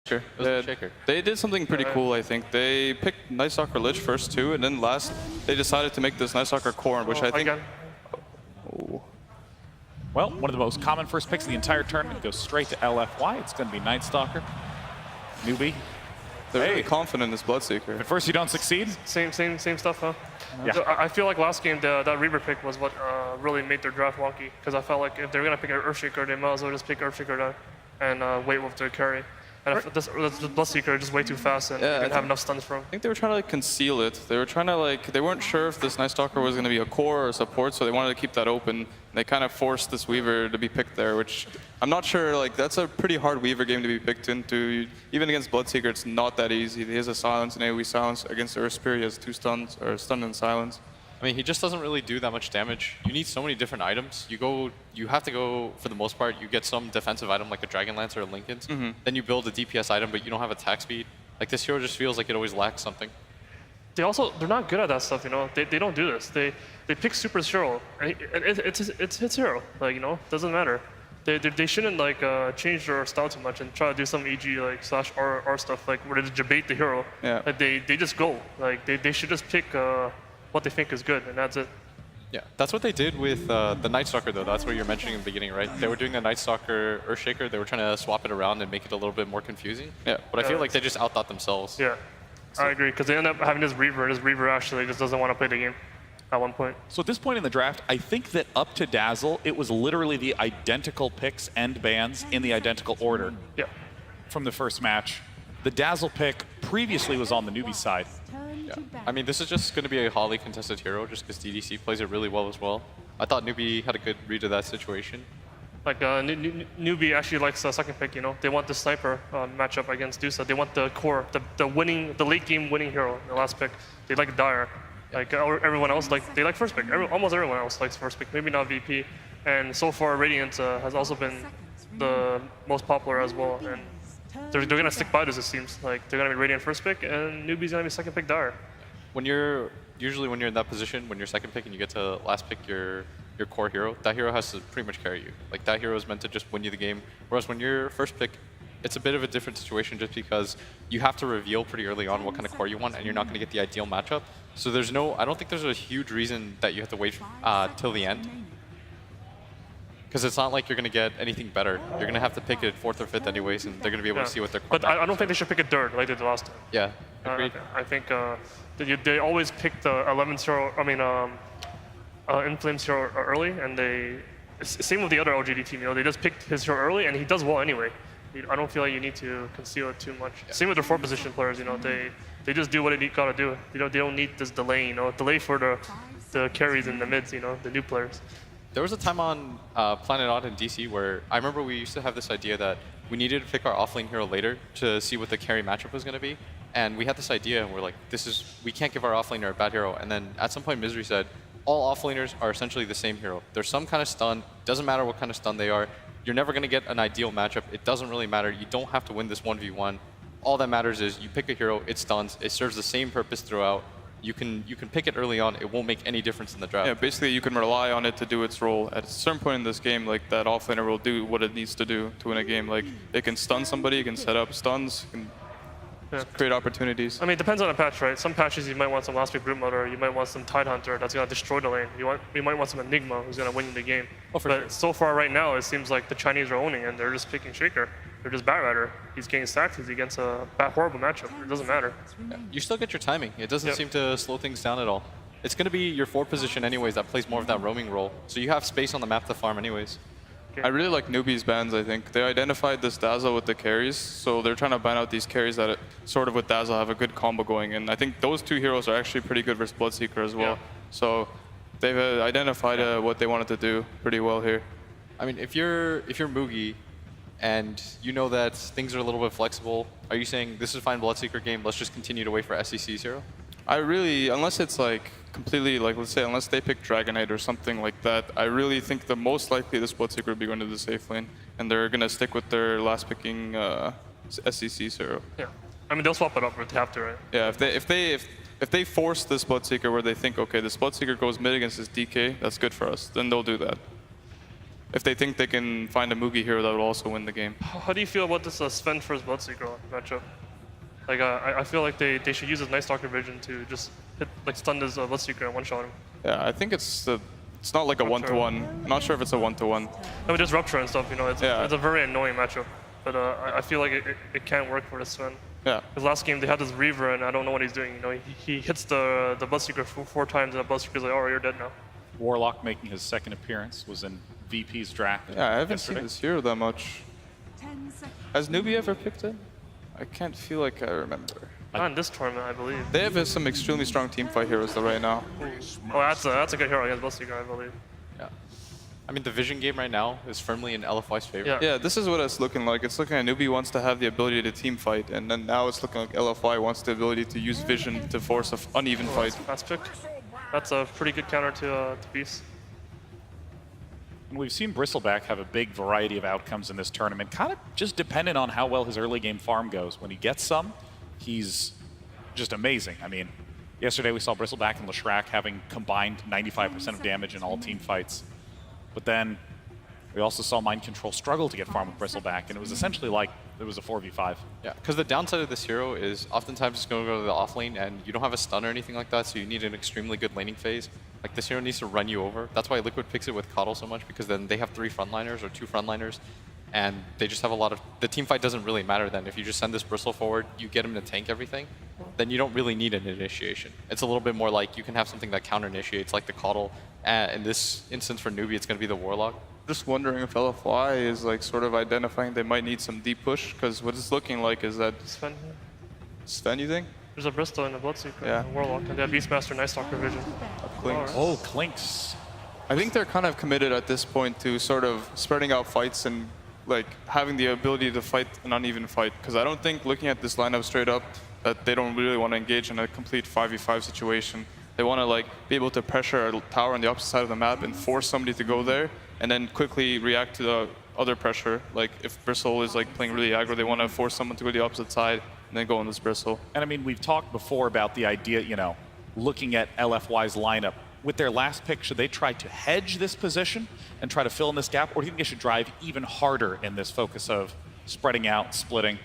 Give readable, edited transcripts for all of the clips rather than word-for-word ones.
Sure. It was a shaker. They did something pretty cool, I think. They picked Night Stalker Lich first too, and then last they decided to make this Night Stalker Corn, which I think. Oh. Well, one of the most common first picks of the entire tournament goes straight to LFY. It's going to be Night Stalker. Newbee. They're really confident in this Bloodseeker. At first you don't succeed? Same stuff, huh? Yeah. So I feel like last game, that Reaver pick was what really made their draft wonky. Because I felt like if they were going to pick an Earthshaker, they might as well just pick Earthshaker down and wait with their carry. And this Bloodseeker is just way too fast and didn't have enough stuns for him. I think they were trying to like conceal it. They were trying to like, they weren't sure if this Night Stalker was going to be a core or a support, so they wanted to keep that open. They kind of forced this Weaver to be picked there, which I'm not sure, like that's a pretty hard Weaver game to be picked into. Even against Bloodseeker, it's not that easy. He has a silence and AoE silence. Against Earth Spirit, he has 2 stuns, or stun and silence. I mean, he just doesn't really do that much damage. You need so many different items. You have to go, for the most part, you get some defensive item like a Dragon Lance or a Linken's. Then you build a DPS item, but you don't have attack speed. Like this hero just feels like it always lacks something. They're not good at that stuff, you know. They don't do this. They pick Super hero, and it's his hero. Like, you know, doesn't matter. They shouldn't like change their style too much and try to do some EG like slash R stuff like where they debate the hero. Yeah. Like they just go. Like they should just pick what they think is good, and that's it. Yeah, that's what they did with the Night Stalker, though. That's what you're mentioning in the beginning, right? They were doing the Night Stalker Earthshaker. They were trying to swap it around and make it a little bit more confusing. Yeah. But I feel like they just outthought themselves. Yeah, so I agree, because they end up having this Reaver, and this Reaver actually just doesn't want to play the game at one point. So at this point in the draft, I think that up to Dazzle, it was literally the identical picks and bans in the identical order. Yeah. From the first match. The Dazzle pick previously was on the Newbee side. Yeah. I mean, this is just going to be a highly contested hero just because DDC plays it really well as well. I thought Newbee had a good read of that situation. Like Newbee actually likes the second pick, you know. They want the sniper matchup against Dusa. They want the core, the late game winning hero in the last pick. They like Dire. Like everyone else, they like first pick. Almost everyone else likes first pick. Maybe not VP. And so far, Radiant has also been the most popular as well. And they're gonna stick by this. It seems like they're gonna be Radiant first pick, and Newbee's gonna be second pick Dire. Usually when you're in that position, when you're second pick and you get to last pick your core hero, that hero has to pretty much carry you. Like that hero is meant to just win you the game. Whereas when you're first pick, it's a bit of a different situation just because you have to reveal pretty early on what kind of core you want, and you're not going to get the ideal matchup. So I don't think there's a huge reason that you have to wait till the end. Because it's not like you're going to get anything better. You're going to have to pick it 4th or 5th anyways, and they're going to be able to see what their core. But I don't think they should pick it 3rd like they did last time. Yeah, agreed. I think they always pick the 11th hero, Inflames hero early, and same with the other LGD team, you know, they just picked his hero early, and he does well anyway. I don't feel like you need to conceal it too much. Yeah. Same with their 4 position players, you know, they just do what they gotta do. You know, they don't need this delay, you know, delay for the carries and the mids, you know, the new players. There was a time on Planet Odd in DC where I remember we used to have this idea that we needed to pick our offlane hero later to see what the carry matchup was going to be. And we had this idea, and we're like, we can't give our offlaner a bad hero. And then at some point, Misery said, all offlaners are essentially the same hero. There's some kind of stun. Doesn't matter what kind of stun they are. You're never going to get an ideal matchup. It doesn't really matter. You don't have to win this 1v1. All that matters is you pick a hero, it stuns, it serves the same purpose throughout. You can pick it early on. It won't make any difference in the draft. Yeah, basically you can rely on it to do its role. At a certain point in this game, like that offlaner will do what it needs to do to win a game. Like it can stun somebody, it can set up stuns, it can create opportunities. I mean, it depends on the patch, right? Some patches you might want some last pick Group Motor, you might want some Tidehunter that's gonna destroy the lane. You might want some Enigma who's gonna win you the game. Oh, for but sure. So far right now, it seems like the Chinese are owning, and they're just picking Shaker. They're just Batrider. He's getting stacked. He's against a horrible matchup. It doesn't matter. Yeah. You still get your timing. It doesn't seem to slow things down at all. It's going to be your 4 position anyways that plays more of that roaming role. So you have space on the map to farm anyways. I really like Newbee's bans, I think. They identified this Dazzle with the carries, so they're trying to ban out these carries that sort of with Dazzle have a good combo going. And I think those 2 heroes are actually pretty good versus Bloodseeker as well. Yeah. So they've identified what they wanted to do pretty well here. I mean, if you're Mugi, and you know that things are a little bit flexible, are you saying this is a fine Bloodseeker game, let's just continue to wait for SEC's hero? I really, unless it's like completely, like let's say, unless they pick Dragonite or something like that, I really think the most likely this Bloodseeker would be going to the safe lane, and they're going to stick with their last picking SEC's hero. Yeah, I mean they'll swap it up if they have to, right? Yeah, if they force this Bloodseeker where they think, okay, this Bloodseeker goes mid against this DK, that's good for us, then they'll do that. if they think they can find a Mugi hero that will also win the game. How do you feel about this Sven first Bloodseeker matchup? Like, I feel like they should use his Night Stalker vision to just hit, like, stun his Bloodseeker and one-shot him. Yeah, I think it's not like a one-to-one. I'm not sure if it's a one-to-one. I mean, there's Rupture and stuff, you know, it's Yeah. a very annoying matchup. But I feel like it can't work for this Sven. Yeah. Because last game they had this Reaver and I don't know what he's doing. You know, he hits the Bloodseeker four times and the Bloodseeker's like, oh, you're dead now. Warlock making his second appearance was in VP's draft. Yeah, I haven't yesterday. seen this hero that much. Has Newbee ever picked it? I can't feel like I remember. Not in this tournament, I believe. They have some extremely strong teamfight heroes though right now. Oh, that's a good hero against Bloodseeker, I believe. Yeah. I mean, the vision game right now is firmly in LFY's favor. Yeah. Yeah, this is what it's looking like. It's looking like Newbee wants to have the ability to team fight, and then now it's looking like LFY wants the ability to use vision to force an uneven fight. Last pick. That's a pretty good counter to Beast. And we've seen Bristleback have a big variety of outcomes in this tournament, kind of just dependent on how well his early game farm goes. When he gets some, he's just amazing. I mean, yesterday we saw Bristleback and Leshrac having combined 95% of damage in all team fights. But then we also saw Mind Control struggle to get farm with Bristleback, and it was essentially like it was a 4v5. Yeah, because the downside of this hero is oftentimes it's going to go to the off lane and you don't have a stun or anything like that, so you need an extremely good laning phase. Like, this hero needs to run you over. That's why Liquid picks it with Coddle so much, because then they have 3 frontliners or 2 frontliners, and they just have a lot of... The team fight doesn't really matter then. If you just send this Bristle forward, you get him to tank everything, then you don't really need an initiation. It's a little bit more like you can have something that counter-initiates, like the Coddle. In this instance for Newbee, it's going to be the Warlock. Just wondering if LFY is like sort of identifying they might need some deep push, because what it's looking like is that Sven here. Sven, you think? There's a Bristol and a Bloodseeker Yeah. and a Warlock, and they have Beastmaster Night Stalker vision. Clinks. Oh, Clinks. I think they're kind of committed at this point to sort of spreading out fights and like having the ability to fight an uneven fight. Because I don't think, looking at this lineup straight up, that they don't really want to engage in a complete 5v5 situation. They want to like be able to pressure a tower on the opposite side of the map and force somebody to go there, and then quickly react to the other pressure. Like if Bristle is like playing really aggro, they want to force someone to go to the opposite side and then go on this Bristle. And I mean, we've talked before about the idea, you know, looking at LFY's lineup. With their last pick, should they try to hedge this position and try to fill in this gap, or do you think they should drive even harder in this focus of spreading out, splitting,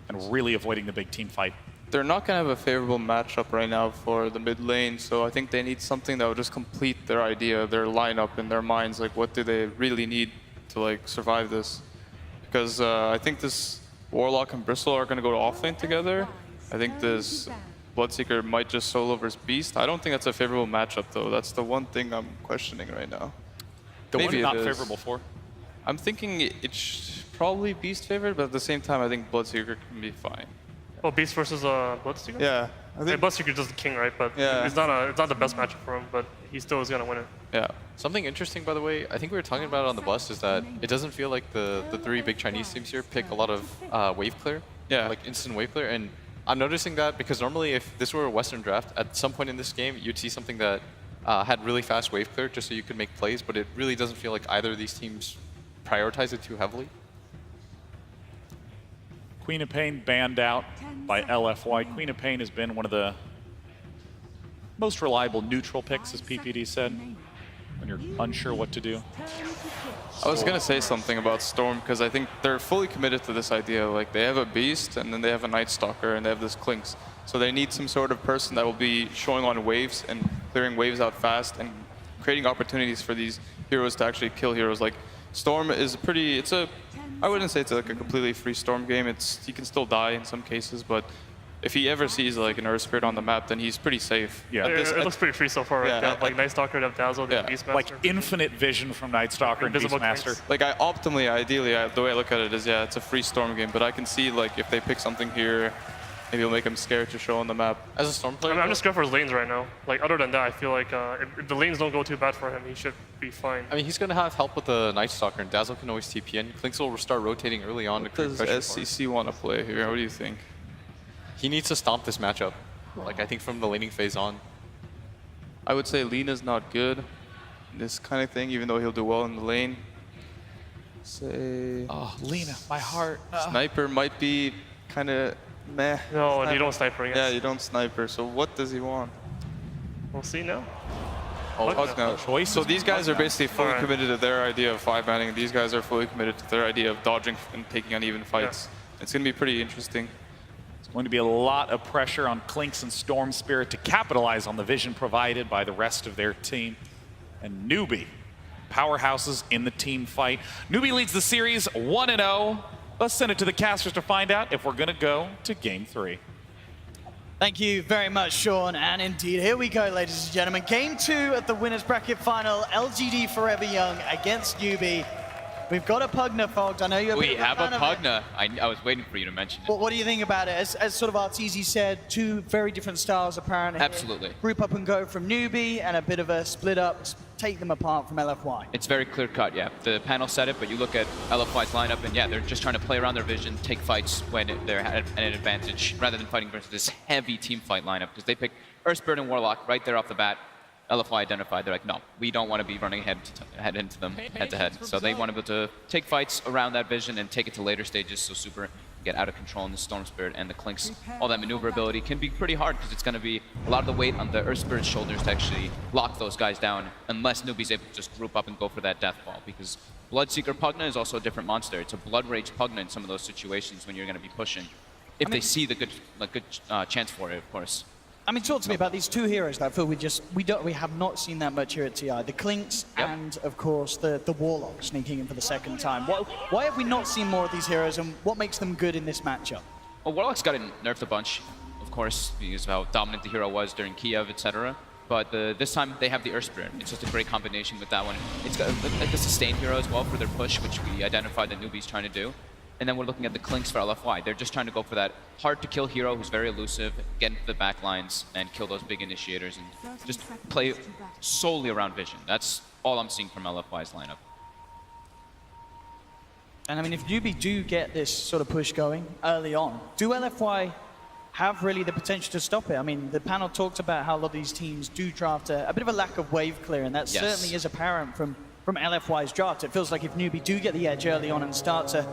and really avoiding the big team fight? They're not going to have a favorable matchup right now for the mid lane, so I think they need something that will just complete their idea, their lineup in their minds. Like, what do they really need to like survive this? Because I think this Warlock and Bristle are going to go to offlane together. I think this Bloodseeker might just solo versus Beast. I don't think that's a favorable matchup, though. That's the one thing I'm questioning right now. The Maybe one it not is. favorable for? I'm thinking it's probably Beast favored, but at the same time, I think Bloodseeker can be fine. Oh, Beast versus Bloodseeker? Yeah, I I mean, think. Bloodseeker's just the king, right? But Yeah. it's not the best matchup for him, but he still is going to win it. Yeah. Something interesting, by the way, I think we were talking about it on the bus, is that it doesn't feel like the 3 big Chinese teams here pick a lot of wave clear. Yeah. Like instant wave clear. And I'm noticing that because normally if this were a Western draft, at some point in this game, you'd see something that had really fast wave clear just so you could make plays, but it really doesn't feel like either of these teams prioritize it too heavily. Queen of Pain banned out by LFY. Queen of Pain has been one of the most reliable neutral picks, as PPD said, when you're unsure what to do. I was going to say something about Storm, because I think they're fully committed to this idea. Like, they have a Beast, and then they have a Night Stalker, and they have this Clinks. So they need some sort of person that will be showing on waves and clearing waves out fast and creating opportunities for these heroes to actually kill heroes. Like, Storm is I wouldn't say it's like a completely free Storm game. He can still die in some cases, but if he ever sees like an Earth Spirit on the map, then he's pretty safe. Yeah. It looks pretty free so far, right? Yeah, They have, like Night Stalker, they have Dazzle, they have Yeah. Beastmaster. Like infinite vision from Night Stalker and Invisible Beastmaster. Clinks. Like, ideally, the way I look at it is, yeah, it's a free Storm game, but I can see like if they pick something here, maybe it'll make him scared to show on the map. As a Storm player, I'm just scared for his lanes right now. Like, other than that, I feel like if the lanes don't go too bad for him, he should be fine. I mean, he's going to have help with the Night Stalker, and Dazzle can always TP in. Clinks will start rotating early on to What create does pressure for him. SCC want to play here? What do you think? He needs to stomp this matchup. Like, I think from the laning phase on. I would say Lena's not good in this kind of thing, even though he'll do well in the lane. Say Oh, Lena, my heart. Sniper might be kind of meh. No, and you don't sniper against. Yeah, you don't sniper. So what does he want? We'll see now. Oh, What? Pugna. Choice So is these guys are Pugna. basically fully Alright. committed to their idea of 5-manning. These guys are fully committed to their idea of dodging and taking uneven fights. It's going to be pretty interesting. Going to be a lot of pressure on Clinks and Storm Spirit to capitalize on the vision provided by the rest of their team. And Newbee, powerhouses in the team fight. Newbee leads the series 1-0. Let's send it to the casters to find out if we're going to go to Game 3. Thank you very much, Sean. And indeed, here we go, ladies and gentlemen. Game 2 at the Winners Bracket Final. LGD Forever Young against Newbee. We've got a Pugna, Fogged. I know you're We have a fan of it. Pugna. I was waiting for you to mention it. What do you think about it? As sort of Arteezy said, two very different styles apparently. Absolutely. Group up and go from Newbee and a bit of a split up, take them apart from LFY. It's very clear cut, yeah. The panel said it, but you look at LFY's lineup, and yeah, they're just trying to play around their vision, take fights when they're at an advantage, rather than fighting versus this heavy team fight lineup, because they pick Earth Spirit and Warlock right there off the bat. LFY identified, they're like, no, we don't want to be running head into them head to head. So they want to be able to take fights around that vision and take it to later stages so Super get out of control in the Storm Spirit and the Clinks. All that maneuverability can be pretty hard because it's going to be a lot of the weight on the Earth Spirit's shoulders to actually lock those guys down unless Newbee's able to just group up and go for that death ball, because Bloodseeker Pugna is also a different monster. It's a Blood Rage Pugna in some of those situations when you're going to be pushing. If they see the good chance for it, of course. I mean, talk to me about these two heroes that I feel we have not seen that much here at TI. The Clinks and, of course, the Warlock sneaking in for the second time. Why have we not seen more of these heroes, and what makes them good in this matchup? Well, Warlock's got nerfed a bunch, of course, because of how dominant the hero was during Kiev, etc. But this time they have the Earth Spirit. It's just a great combination with that one. It's got like a sustain hero as well for their push, which we identified that Newbee's trying to do. And then we're looking at the Clinks for LFY. They're just trying to go for that hard-to-kill hero who's very elusive, get into the back lines, and kill those big initiators, and just play solely around vision. That's all I'm seeing from LFY's lineup. And I mean, if Newbee do get this sort of push going early on, do LFY have really the potential to stop it? I mean, the panel talked about how a lot of these teams do draft a bit of a lack of wave clear, and that certainly is apparent from LFY's draft. It feels like if Newbee do get the edge early on and start to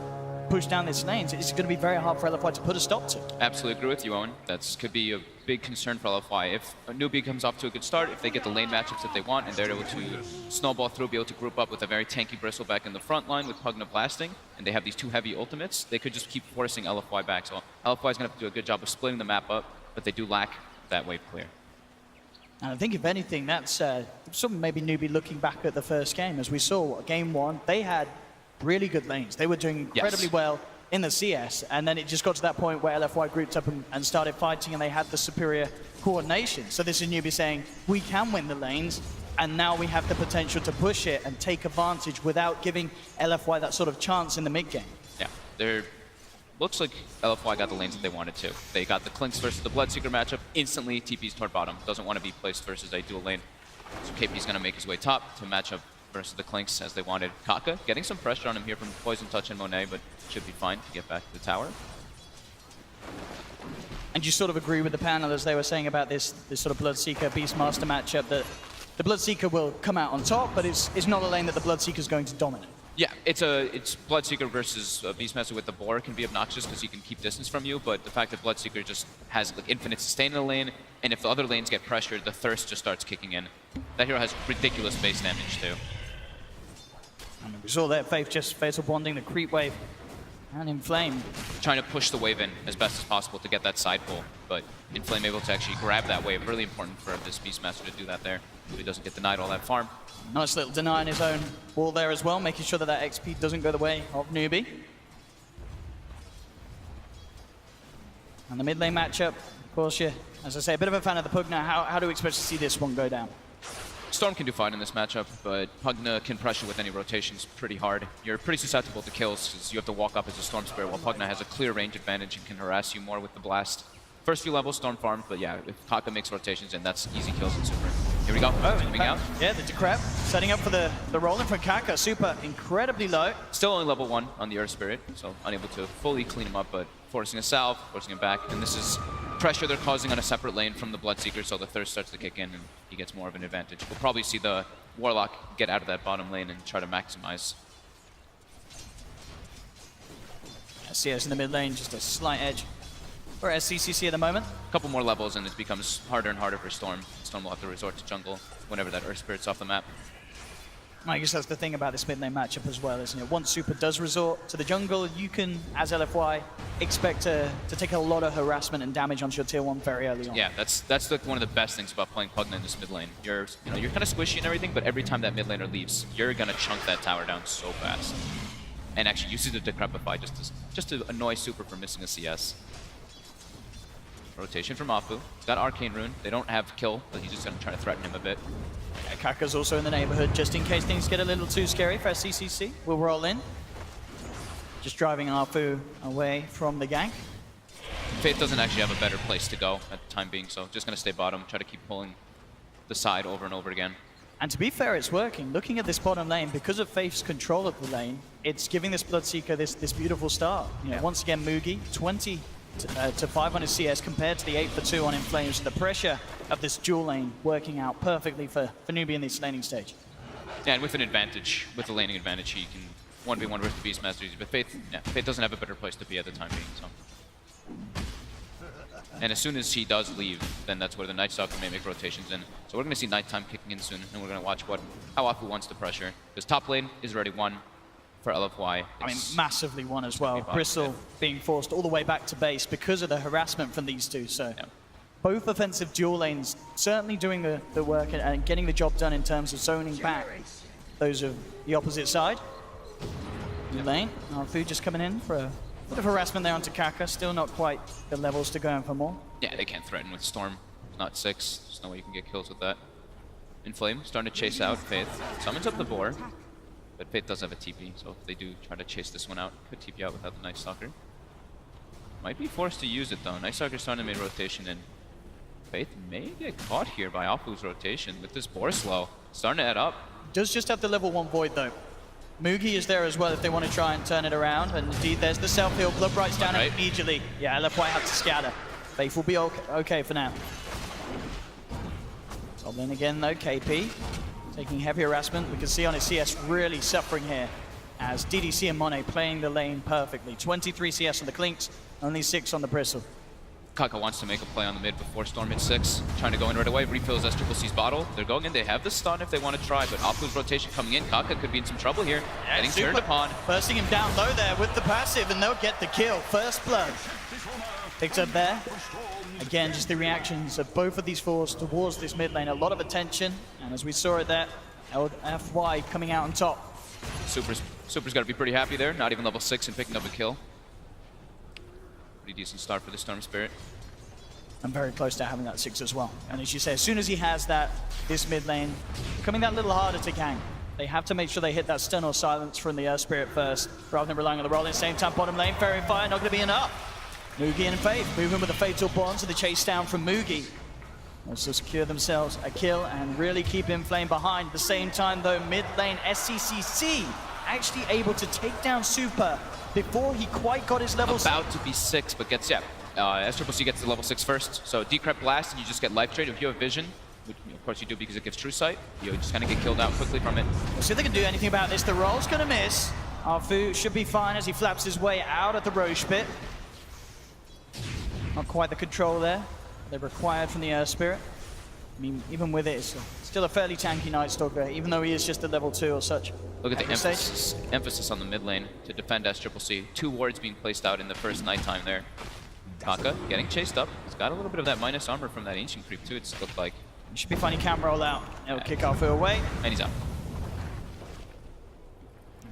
push down these lanes, it's going to be very hard for LFY to put a stop to. Absolutely agree with you, Owen. That could be a big concern for LFY. If a Newbee comes off to a good start, if they get the lane matchups that they want, and they're able to snowball through, be able to group up with a very tanky Bristleback in the front line with Pugna blasting, and they have these two heavy ultimates, they could just keep forcing LFY back. So LFY is going to have to do a good job of splitting the map up, but they do lack that wave clear. And I think, if anything, that's something maybe Newbee looking back at the first game. As we saw, game one, they had really good lanes. They were doing incredibly well in the CS, and then it just got to that point where LFY grouped up and started fighting, and they had the superior coordination. So this is Newbee saying, we can win the lanes, and now we have the potential to push it and take advantage without giving LFY that sort of chance in the mid game. Yeah, looks like LFY got the lanes that they wanted to. They got the Clinks versus the Bloodseeker matchup, instantly TPs toward bottom. Doesn't want to be placed versus a dual lane. So KP's going to make his way top to match up versus the Clinks as they wanted. Kaka getting some pressure on him here from Poison Touch and Monet, but should be fine to get back to the tower. And you sort of agree with the panel as they were saying about this sort of Bloodseeker Beastmaster matchup, that the Bloodseeker will come out on top, but it's not a lane that the Bloodseeker is going to dominate. Yeah, it's Bloodseeker versus Beastmaster with the Boar can be obnoxious because he can keep distance from you, but the fact that Bloodseeker just has like infinite sustain in the lane, and if the other lanes get pressured, the Thirst just starts kicking in. That hero has ridiculous base damage too. I mean, we saw there, Faith just fatal bonding the creep wave and Inflame. Trying to push the wave in as best as possible to get that side pull, but Inflame able to actually grab that wave. Really important for this Beastmaster to do that there, so he doesn't get denied all that farm. Nice little deny on his own wall there as well, making sure that that XP doesn't go the way of Newbee. And the mid lane matchup, of course, as I say, a bit of a fan of the Pugna. How do we expect to see this one go down? Storm can do fine in this matchup, but Pugna can pressure with any rotations pretty hard. You're pretty susceptible to kills because you have to walk up as a Storm Spirit, while Pugna has a clear range advantage and can harass you more with the blast. First few levels, Storm farm, but yeah, if Kaka makes rotations in, that's easy kills in Super. Here we go, coming out. Yeah, the Decrep setting up for the rolling from Kaka. Super incredibly low. Still only level 1 on the Earth Spirit, so unable to fully clean him up, but forcing a salve, forcing him back, and this is pressure they're causing on a separate lane from the Bloodseeker, so the Thirst starts to kick in and he gets more of an advantage. We'll probably see the Warlock get out of that bottom lane and try to maximize. CS in the mid lane, just a slight edge for SCCC at the moment. A couple more levels and it becomes harder and harder for Storm. Storm will have to resort to jungle whenever that Earth Spirit's off the map. I guess that's the thing about this mid lane matchup as well, isn't it? Once Super does resort to the jungle, you can, as LFY, expect to take a lot of harassment and damage onto your tier 1 very early on. Yeah, that's like one of the best things about playing Pugna in this mid lane. You're kind of squishy and everything, but every time that mid laner leaves, you're gonna chunk that tower down so fast. And actually use it to decrepify just to annoy Super for missing a CS. Rotation from Afu. He's got Arcane Rune. They don't have kill, but he's just gonna try to threaten him a bit. Yeah, Kaka's also in the neighborhood, just in case things get a little too scary for SCCC. We'll roll in. Just driving Afu away from the gank. Faith doesn't actually have a better place to go at the time being, so just gonna stay bottom, try to keep pulling the side over and over again. And to be fair, it's working. Looking at this bottom lane, because of Faith's control of the lane, it's giving this Bloodseeker this beautiful start. You know, once again, Mugi, 20 to 5 on his CS compared to the 8 for 2 on Inflames. The pressure of this dual lane working out perfectly for Newbee in this laning stage. Yeah, and with an advantage, with the laning advantage, he can 1v1 versus the Beastmaster easy. But Faith doesn't have a better place to be at the time being, so. And as soon as he does leave, then that's where the Night Stalker may make rotations in. So we're going to see Nighttime kicking in soon, and we're going to watch how Afu wants to pressure. Because top lane is already won for LFY. I mean, massively won as well. Bristle being forced all the way back to base because of the harassment from these two. So both offensive dual lanes certainly doing the work and getting the job done in terms of zoning back those of the opposite side. New lane, Afu just coming in for a bit of harassment there onto Kaka. Still not quite the levels to go in for more. Yeah, they can't threaten with Storm. Not 6. There's no way you can get kills with that. Inflame starting to chase out Faith. Summons up the boar. But Faith does have a TP, so if they do try to chase this one out, could TP out without the Night Stalker. Might be forced to use it though. Night Stalker's starting to make rotation, and Faith may get caught here by Afu's rotation with this boar slow. Starting to add up. Does just have the level 1 Void though. Mugi is there as well if they want to try and turn it around, and indeed there's the self-heal. Blood Bright's down immediately. Yeah, LFY have to scatter. Faith will be okay for now. Top lane again though, KP. Taking heavy harassment. We can see on his CS really suffering here as DDC and Monet playing the lane perfectly. 23 CS on the Clinks, only 6 on the Bristle. Kaka wants to make a play on the mid before Storm hits 6. Trying to go in right away, refills SCCC's bottle. They're going in, they have the stun if they want to try, but Afu's rotation coming in. Kaka could be in some trouble here. Yeah, getting turned upon. Bursting him down low there with the passive, and they'll get the kill. First blood. Picked up there. Again, just the reactions of both of these fours towards this mid lane. A lot of attention, and as we saw it there, LFY coming out on top. Super's got to be pretty happy there. Not even level 6 and picking up a kill. Pretty decent start for the Storm Spirit. I'm very close to having that 6 as well. And as you say, as soon as he has that, this mid lane becoming that little harder to gank. They have to make sure they hit that stun or silence from the Earth Spirit first, rather than relying on the roll. At the same time, bottom lane, Fairy Fire, not going to be enough. Mugi and Faith moving with a fatal bond to the chase down from Mugi. Also secure themselves a kill and really keep Inflame behind. At the same time though, mid lane SCCC actually able to take down Super before he quite got his levels. About to be 6, but gets, SCCC gets to level 6 first. So Decrep Blast and you just get life trade. If you have Vision, which of course you do because it gives True Sight, you just kind of get killed out quickly from it. We'll see if they can do anything about this. The roll's going to miss. Afu should be fine as he flaps his way out of the Roche pit. Not quite the control there they required from the Earth Spirit. I mean, even with it, it's still a fairly tanky Night Stalker, even though he is just a level 2 or such. Look at the emphasis on the mid lane to defend SCCC. 2 wards being placed out in the first nighttime there. Kaka getting chased up. He's got a little bit of that minus armor from that Ancient Creep too, it's looked like. He should be finding camp roll out. It'll kick Afu away. And he's out.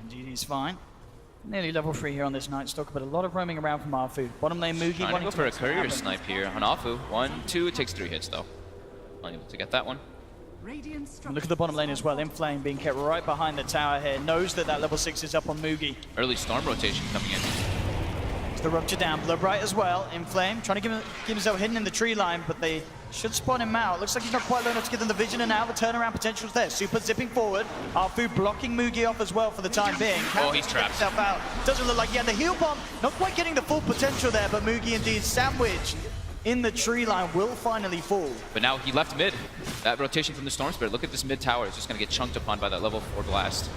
Indeed, he's fine. Nearly level 3 here on this Night Stalker, but a lot of roaming around from Afu. Bottom lane Mugi trying to go for a courier snipe here on Afu. 1, 2, it takes 3 hits though. Unable to get that one. And look at the bottom lane as well. Inflame being kept right behind the tower here. Knows that level 6 is up on Mugi. Early Storm rotation coming in. It's the rupture down. Blood Bright as well. Inflame trying to keep himself hidden in the tree line, but they should spawn him out. Looks like he's not quite low enough to give them the vision, and now the turnaround potential is there. Super zipping forward. Afu blocking Mugi off as well for the time being. Oh, he's trapped. Himself out. Doesn't look like he had the heal bomb. Not quite getting the full potential there, but Mugi indeed sandwiched in the tree line will finally fall. But now he left mid. That rotation from the Storm Spirit. Look at this mid tower. It's just going to get chunked upon by that level 4 blast.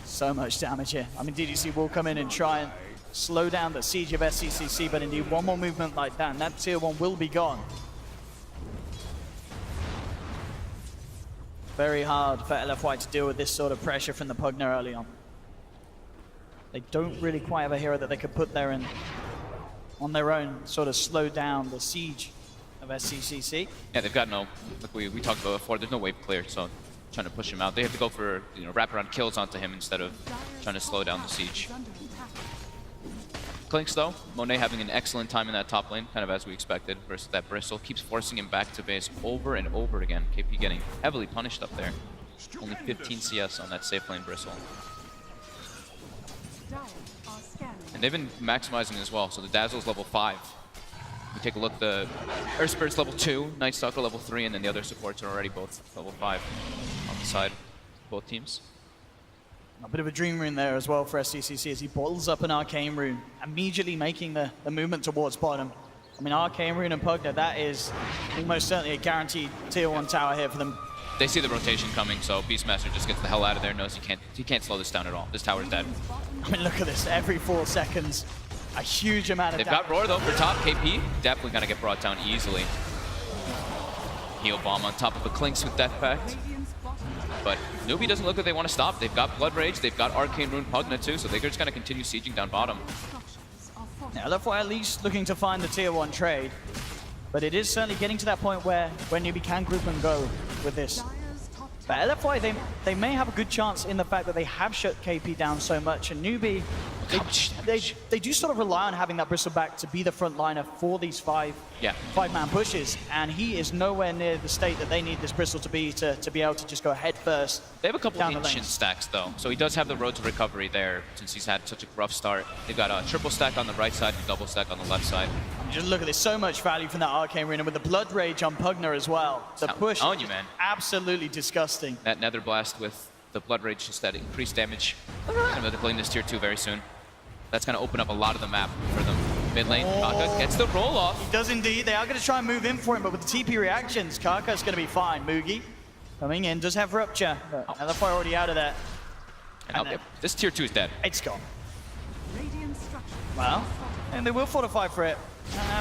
So much damage here. I mean, DDC will come in and try and slow down the siege of SCCC, but indeed one more movement like that, and that tier 1 will be gone. Very hard for LFY to deal with this sort of pressure from the Pugner early on. They don't really quite have a hero that they could put there and on their own sort of slow down the siege of SCCC. Yeah, they've got no, like we talked about before, there's no wave clear, so trying to push him out. They have to go for, you know, wraparound kills onto him instead of trying to slow down the siege. Clinks though, Monet having an excellent time in that top lane, kind of as we expected, versus that Bristle. Keeps forcing him back to base over and over again. KP getting heavily punished up there. Only 15 CS on that safe lane Bristle. And they've been maximizing as well, so the Dazzle's level 5. We take a look, the Earth Spirit's level 2, Night Stalker level 3, and then the other supports are already both level 5 on the side, both teams. A bit of a dream rune there as well for SCCC as he bottles up an Arcane Rune, immediately making the movement towards bottom. I mean, Arcane Rune and Pugner, that is almost certainly a guaranteed tier 1 tower here for them. They see the rotation coming, so Beastmaster just gets the hell out of there, knows he can't slow this down at all. This tower's dead. I mean, look at this, every 4 seconds, a huge amount of They've damage. got Roar though for top. KP definitely gonna get brought down easily. Heal bomb on top of a Clinks with Death Pact. But Newbee doesn't look like they want to stop. They've got Blood Rage, they've got Arcane Rune Pugna too, so they're just gonna continue sieging down bottom. Now, LFY at least looking to find the tier 1 trade, but it is certainly getting to that point where Newbee can group and go with this. But LFY, they may have a good chance in the fact that they have shut KP down so much, and Newbee, they do sort of rely on having that Bristleback to be the front liner for these five-man pushes, and he is nowhere near the state that they need this Bristle to be able to just go head first. They have a couple down the ancient lanes. stacks though, so he does have the road to recovery there since he's had such a rough start. They've got a triple stack on the right side and a double stack on the left side. Just look at this, so much value from that Arcane Rune, and with the Blood Rage on Pugner as well. The push on you, man. Absolutely disgusting. That Nether Blast with the Blood Rage, just that increased damage. I'm going to blame this tier 2 very soon. That's going to open up a lot of the map for them. Mid lane, Kaka gets the roll off. He does indeed. They are going to try and move in for him, but with the TP reactions, Kaka's going to be fine. Mugi coming in, does have Rupture, but LFY already out of there. And this tier 2 is dead. It's gone. Well, and they will fortify for it.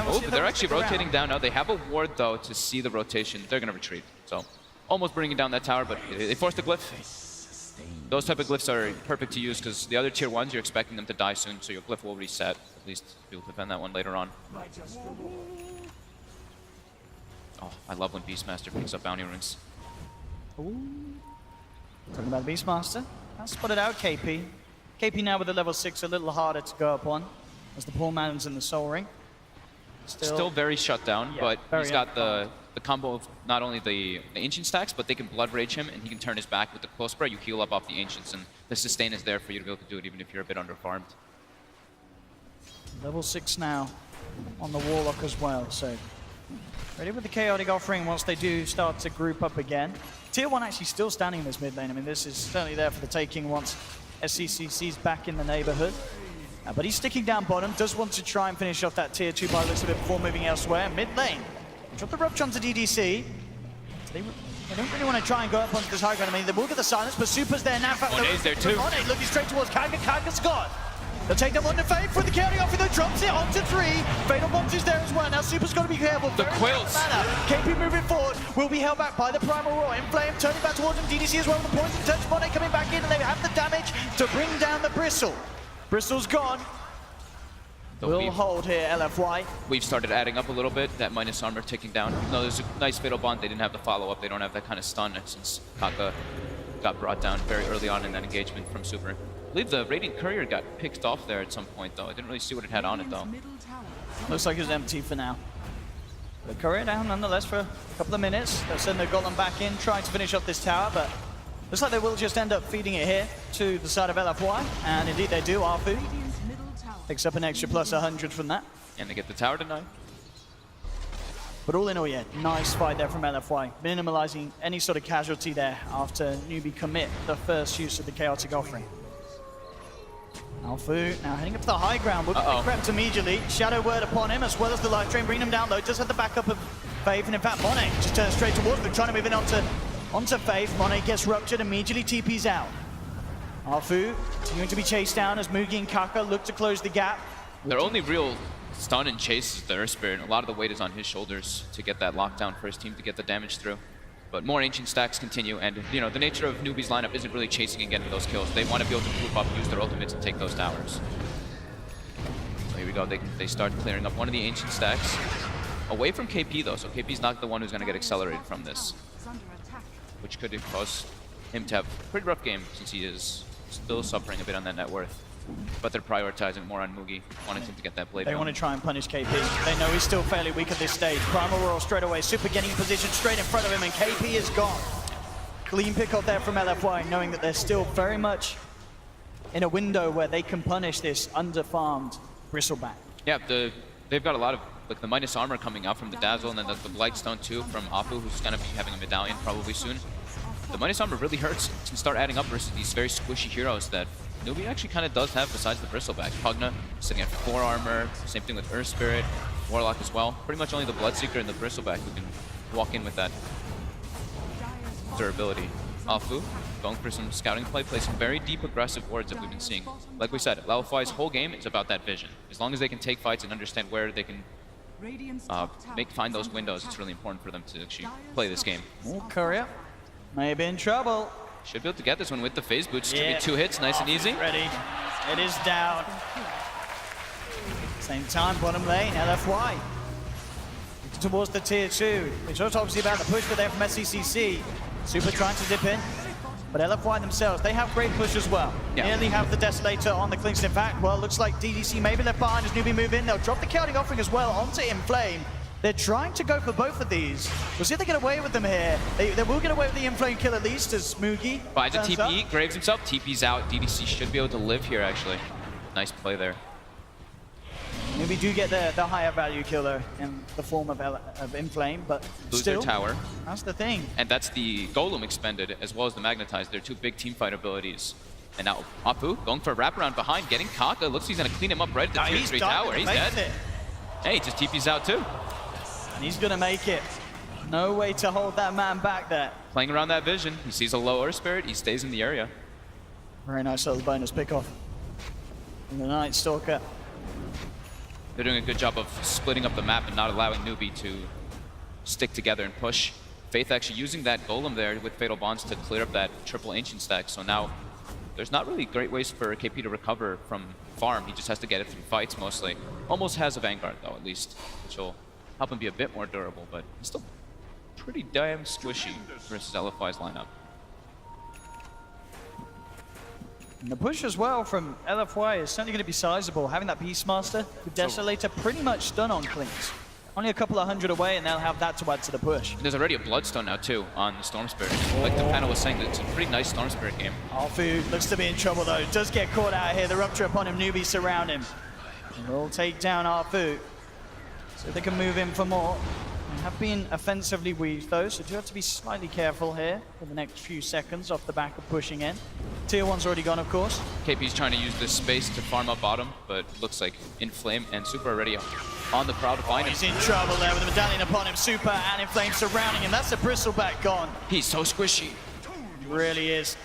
We'll They're actually rotating down now. They have a ward though to see the rotation. They're going to retreat. So almost bringing down that tower, but they forced the glyph. Those type of glyphs are perfect to use because the other tier 1s, you're expecting them to die soon, so your glyph will reset. At least you'll defend that one later on. Oh, I love when Beastmaster picks up bounty runes. Talking about Beastmaster. That's spotted out KP. KP now with the level 6, a little harder to go up on as the poor man's in the Soul Ring. Still very shut down, Yeah, but very he's got the combo of not only the Ancient stacks, but they can Blood Rage him, and he can turn his back with the Close Spray. You heal up off the Ancients, and the sustain is there for you to be able to do it, even if you're a bit underfarmed. Level 6 now on the Warlock as well, so ready with the Chaotic Offering once they do start to group up again. Tier 1 actually still standing in this mid lane. I mean, this is certainly there for the taking once SCCC's back in the neighborhood. But he's sticking down bottom, does want to try and finish off that tier 2 by the looks of it before moving elsewhere. Mid lane, drop the Rupture onto DDC. They don't really want to try and go up onto this high ground. I mean, they will get the silence, but Super's there now. Monet's there too. Monet looking straight towards Kaga. Kaga's gone. They'll take them on to Faith with the Chaotic Offering that drops it onto 3. Fatal Bombs is there as well. Now Super's got to be careful. The quilts. KP moving forward, will be held back by the Primal Roar. Inflame turning back towards him. DDC as well. The poison touch. Monet coming back in, and they have the damage to bring down the Bristle. Bristle's gone. We'll hold here, LFY. We've started adding up a little bit, that minus armor ticking down. No, there's a nice Fatal Bond. They didn't have the follow-up. They don't have that kind of stun since Kaka got brought down very early on in that engagement from Super. I believe the Radiant Courier got picked off there at some point, though. I didn't really see what it had on it, though. Looks like it's empty for now. The Courier down nonetheless for a couple of minutes. They'll send the Golem back in, trying to finish off this tower, but looks like they will just end up feeding it here to the side of LFY, and indeed they do. Arfu picks up an extra plus 100 from that. And they get the tower tonight. But all in all, yeah, nice fight there from LFY. Minimalizing any sort of casualty there after Newbee commit the first use of the Chaotic Offering. Alfu now heading up to the high ground. Will be crept immediately. Shadow Word upon him as well as the Life Drain, bringing him down low. Does have the backup of Faith, and in fact, Monet just turns straight towards them, trying to move in onto Faith. Monet gets ruptured, immediately TP's out. Arfu continuing to be chased down as Mugi and Kaka look to close the gap. Their only real stun and chase is the Earth Spirit. A lot of the weight is on his shoulders to get that lockdown for his team to get the damage through. But more Ancient Stacks continue, and you know the nature of Newbee's lineup isn't really chasing and getting those kills. They want to be able to group up, use their ultimates, and take those towers. So here we go. They start clearing up one of the Ancient Stacks. Away from KP though, so KP's not the one who's going to get accelerated from this. Which could cause him to have a pretty rough game since he is still suffering a bit on that net worth. But they're prioritizing more on Mugi, wanting him to get that blade. They want to try and punish KP. They know he's still fairly weak at this stage. Primal Roar straight away, Super getting in position straight in front of him, and KP is gone. Clean pick up there from LFY, knowing that they're still very much in a window where they can punish this under-farmed Bristleback. Yeah, they've got a lot of like the minus armor coming out from the Dazzle, and then the Blightstone too from Apu, who's going to be having a medallion probably soon. The minus armor really hurts. It can start adding up versus these very squishy heroes that Newbee actually kind of does have besides the Bristleback. Pugna sitting at 4 armor, same thing with Earth Spirit, Warlock as well. Pretty much only the Bloodseeker and the Bristleback who can walk in with that durability. Afu going for some scouting play, placing very deep aggressive wards that we've been seeing. Like we said, LFY's whole game is about that vision. As long as they can take fights and understand where they can find those windows, it's really important for them to actually play this game. Oh, Courier may be in trouble. Should be able to get this one with the phase boots. Should be 2 hits, nice and easy. Ready. It is down. Same time, bottom lane, LFY. Towards the tier 2, which was obviously about the push, but there from SCCC. Super trying to dip in. But LFY themselves, they have great push as well. Yeah. Nearly have the Desolator on the Clinks. In fact, well, looks like DDC may be left behind as Newbee move in. They'll drop the Chaotic Offering as well onto Inflame. They're trying to go for both of these. We'll see if they get away with them here. They will get away with the Inflame kill at least as Mugi Buys a turns TP, up. Graves himself, TP's out. DDC should be able to live here actually. Nice play there. Newbee do get the higher value killer in the form of Inflame, but Lose still, their tower. that's the thing. And that's the Golem expended as well as the Magnetize. They're 2 big teamfight abilities. And now Apu going for a wraparound behind, getting Kaka. Looks like he's going to clean him up right at the tier 3 tower. He's dead. Hey, he just TP's out too. And he's going to make it. No way to hold that man back there. Playing around that vision. He sees a low Earth Spirit. He stays in the area. Very nice little bonus pick off. And the Night Stalker. They're doing a good job of splitting up the map and not allowing Newbee to stick together and push. Faith actually using that Golem there with Fatal Bonds to clear up that triple Ancient stack. So now there's not really great ways for KP to recover from farm. He just has to get it through fights mostly. Almost has a Vanguard though at least, which will help him be a bit more durable, but he's still pretty damn squishy versus LFY's lineup. And the push as well from LFY is certainly going to be sizable. Having that Beastmaster with Desolator pretty much done on Clinks. Only a couple of hundred away and they'll have that to add to the push. There's already a Bloodstone now too on the Storm Spirit. Like the panel was saying, that it's a pretty nice Storm Spirit game. Alfu looks to be in trouble though. Does get caught out here. The rupture upon him. Newbee surround him. Will take down Alfu. So they can move in for more. They have been offensively weak though, so do have to be slightly careful here for the next few seconds off the back of pushing in. Tier 1's already gone, of course. KP's trying to use this space to farm up bottom, but looks like Inflame and Super already on the prowl to find him. He's in trouble there with the medallion upon him. Super and Inflame surrounding him. That's the Bristleback gone. He's so squishy. He really is.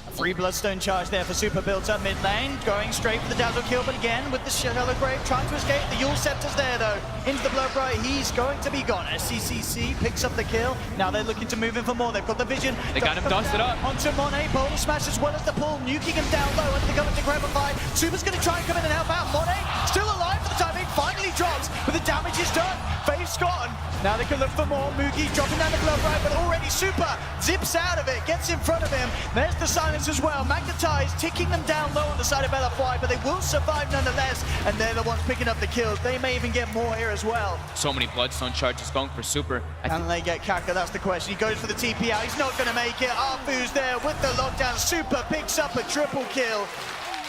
A free Bloodstone charge there for Super built up mid lane. Going straight for the Dazzle kill, but again with the Shallow Grave trying to escape. The Yule Scepter's there though. Into the Bloodbright, he's going to be gone. SCCC picks up the kill. Now they're looking to move in for more. They've got the vision. They got him dusted up. Onto Monet, Boulder Smash as well as the pull. Nuking him down low under the cover to grab a fight. Super's going to try and come in and help out. Monet still alive for the time being. Finally drops, but the damage is done. Faith's gone. Now they can look for more. Mugi dropping down the Bloodbright, but already Super zips out of it, gets in front of him. There's the silence as well. Magnetized, ticking them down low on the side of LFY, but they will survive nonetheless, and they're the ones picking up the kills. They may even get more here as well. So many Bloodstone charges going for Super. And they get Kaka, that's the question. He goes for the TP out, he's not going to make it. Arfu's there with the lockdown. Super picks up a triple kill.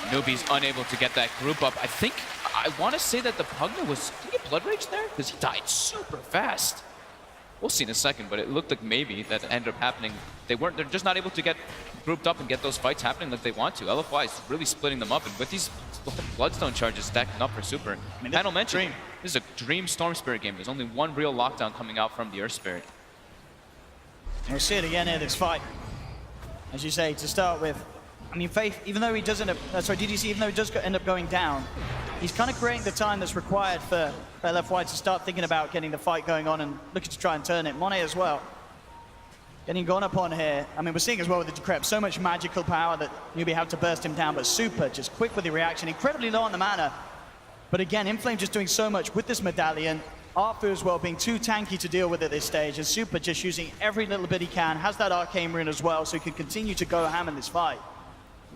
Newbee's unable to get that group up. I want to say that the Pugna was, did he get Blood Rage there? Because he died super fast. We'll see in a second, but it looked like maybe that ended up happening. They're just not able to get grouped up and get those fights happening like they want to. LFY is really splitting them up, and with these Bloodstone charges stacking up for Super. I mean, Panel mentioned, this is a dream Storm Spirit game. There's only one real lockdown coming out from the Earth Spirit. We'll see it again here, this fight. As you say, to start with, I mean, Faith, even though he does end up, DDC, even though he does end up going down, he's kind of creating the time that's required for LFY to start thinking about getting the fight going on and looking to try and turn it. Monet as well. Getting gone upon here. I mean, we're seeing as well with the Decrep, so much magical power that Newbee had to burst him down, but Super just quick with the reaction, incredibly low on the mana. But again, Inflame just doing so much with this medallion. Arthur as well being too tanky to deal with at this stage, and Super just using every little bit he can, has that Arcane Rune as well, so he can continue to go ham in this fight.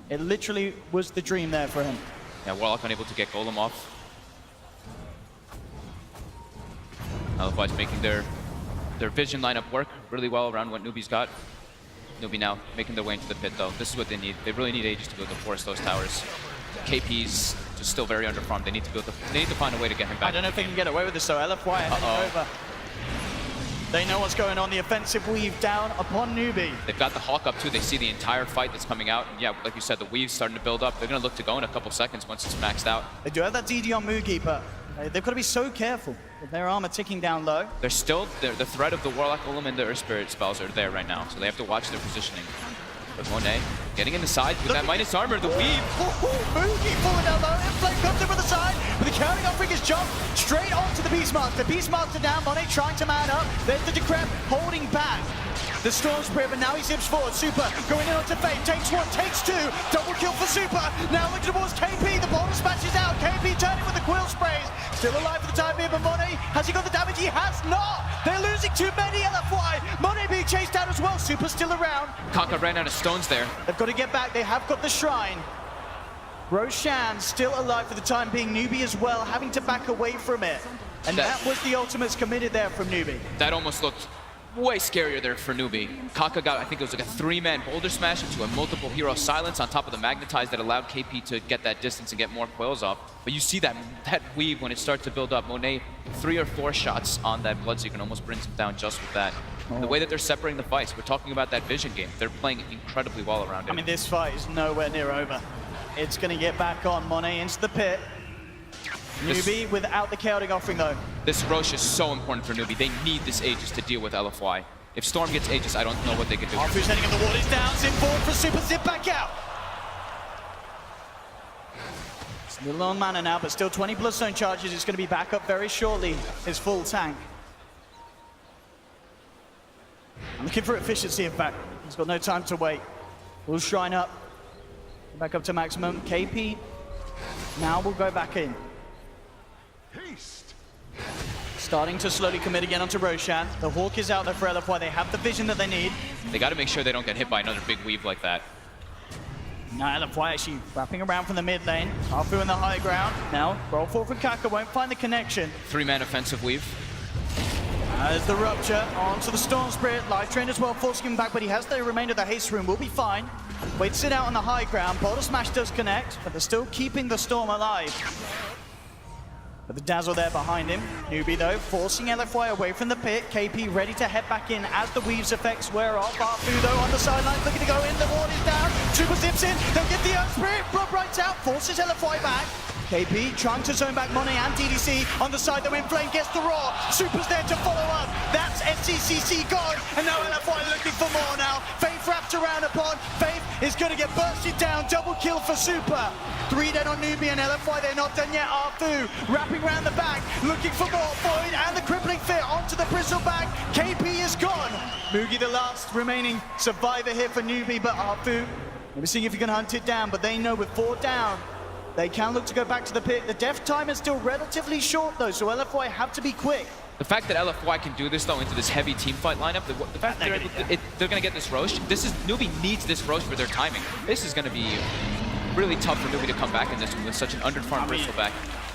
It literally was the dream there for him. Yeah, Warlock unable to get Golem off. LFY's making their vision lineup work really well around what Newbee's got. Newbee now making their way into the pit though. This is what they need. They really need Aegis to be able to force those towers. KP's just still very underfarmed. They need to find a way to get him back. I don't know if they can get away with this though. LFY heading over. They know what's going on. The offensive weave down upon Newbee. They've got the Hawk up too. They see the entire fight that's coming out. And yeah, like you said, the weave's starting to build up. They're going to look to go in a couple seconds once it's maxed out. They do have that DD on Mugi, but they've got to be so careful with their armor ticking down low. They're still, the threat of the Warlock Golem and the Earth Spirit spells are there right now, so they have to watch their positioning. But Monet getting in the side with that minus armor, the weave. Mugi falling down low. Inflame comes in with the side, but the counting offering is jumped straight onto the Beastmaster. Beastmaster down, Monet trying to man up. There's the Decrep holding back the Storm Spirit, but now he zips forward. Super going in onto Fate, takes one, takes two. Double kill for Super. Now looking towards KP. The bottom smashes out. KP turning with the Quill Sprays. Still alive for the time being, but Monet, has he got the damage? He has not. They're losing too many. LFY. Monet being chased out as well. Super still around. Kaka ran out of stones there. They've got to get back. They have got the shrine. Roshan still alive for the time being. Newbee as well, having to back away from it. And that was the ultimates committed there from Newbee. That almost looked way scarier there for Newbee. Kaka got, I think it was like a 3-man boulder smash into a multiple hero silence on top of the magnetize that allowed KP to get that distance and get more coils off. But you see that weave when it starts to build up. Monet, 3 or 4 shots on that Bloodseeker and almost brings him down just with that. The way that they're separating the fights, we're talking about that vision game. They're playing incredibly well around it. I mean, this fight is nowhere near over. It's going to get back on. Monet into the pit. Newbee without the chaotic offering though. This Roche is so important for Newbee. They need this Aegis to deal with LFY. If Storm gets Aegis, I don't know what they could do. Arthur's heading in the wall, is down, zip forward for Super, zip back out. It's a little on mana now, but still 20 Bloodstone charges. It's going to be back up very shortly, his full tank. I'm looking for efficiency, in fact. He's got no time to wait. We'll shrine up. Back up to maximum. KP now will go back in. Starting to slowly commit again onto Roshan. The Hawk is out there for LFY. They have the vision that they need. They got to make sure they don't get hit by another big weave like that. Now LFY actually wrapping around from the mid lane. Arfu in the high ground. Now roll forward from Kaka, won't find the connection. 3-man offensive weave. As the rupture onto the Storm Spirit. Live Train as well, forcing him back, but he has the remainder of the haste room. Will be fine. Waits it out on the high ground. Boulder Smash does connect, but they're still keeping the Storm alive. But the Dazzle there behind him. Newbee though, forcing LFY away from the pit. KP ready to head back in as the Weave's effects wear off. Arfu though on the sidelines looking to go in. The wall is down. Super zips in. They'll get the Earth Spirit. Blood right out. Forces LFY back. KP trying to zone back Monet and DDC on the side. The Inflame gets the Roar. Super's there to follow up. That's SCCC gone. And now LFY looking for more now. Faith wrapped around upon. Faith is going to get bursted down. Double kill for Super. 3 dead on Newbee and LFY. They're not done yet. Arfu wrapping around the back. Looking for more. Void and the crippling fit onto the bristleback. KP is gone. Mugi the last remaining survivor here for Newbee, but Arfu, maybe seeing if he can hunt it down, but they know with 4 down, they can look to go back to the pit. The death time is still relatively short though, so LFY have to be quick. The fact that LFY can do this though into this heavy team fight lineup, the fact that they're going to get this Roche, Newbee needs this Roche for their timing. This is going to be really tough for Newbee to come back in this one with such an underfarmed bristleback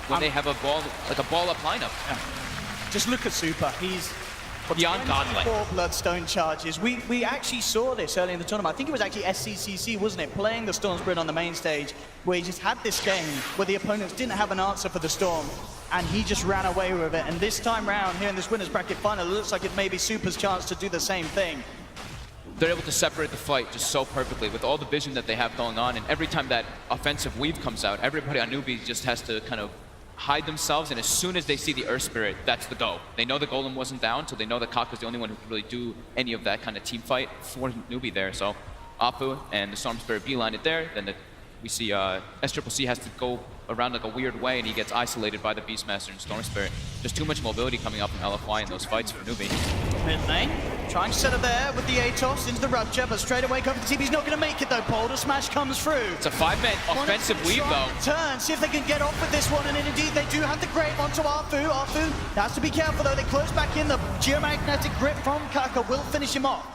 when they have a ball, like a ball-up lineup. Yeah. Just look at Super. He's beyond godlike. 4 Bloodstone charges. We actually saw this early in the tournament. I think it was actually SCCC, wasn't it? Playing the Storm Spirit on the main stage, where he just had this game where the opponents didn't have an answer for the Storm, and he just ran away with it. And this time round, here in this winners bracket final, it looks like it may be Super's chance to do the same thing. They're able to separate the fight just so perfectly with all the vision that they have going on, and every time that offensive weave comes out, everybody on Newbee just has to kind of hide themselves, and as soon as they see the Earth Spirit, that's the go. They know the Golem wasn't down, so they know that Kaka's the only one who can really do any of that kind of team fight for Newbee there. So Afu and the Storm Spirit beeline it there. Then we see SCCC has to go around like a weird way, and he gets isolated by the Beastmaster and Storm Spirit. There's too much mobility coming up from LFY in those fights for Newbee. Mid lane, trying to set up there with the Atos into the Rupture, but straight away going for the TP. He's not going to make it though, Boulder Smash comes through. It's a 5-man offensive weave though. Turn, see if they can get off with this one, and indeed they do have the grip onto Afu. Afu has to be careful though, they close back in. The geomagnetic grip from Kaka will finish him off.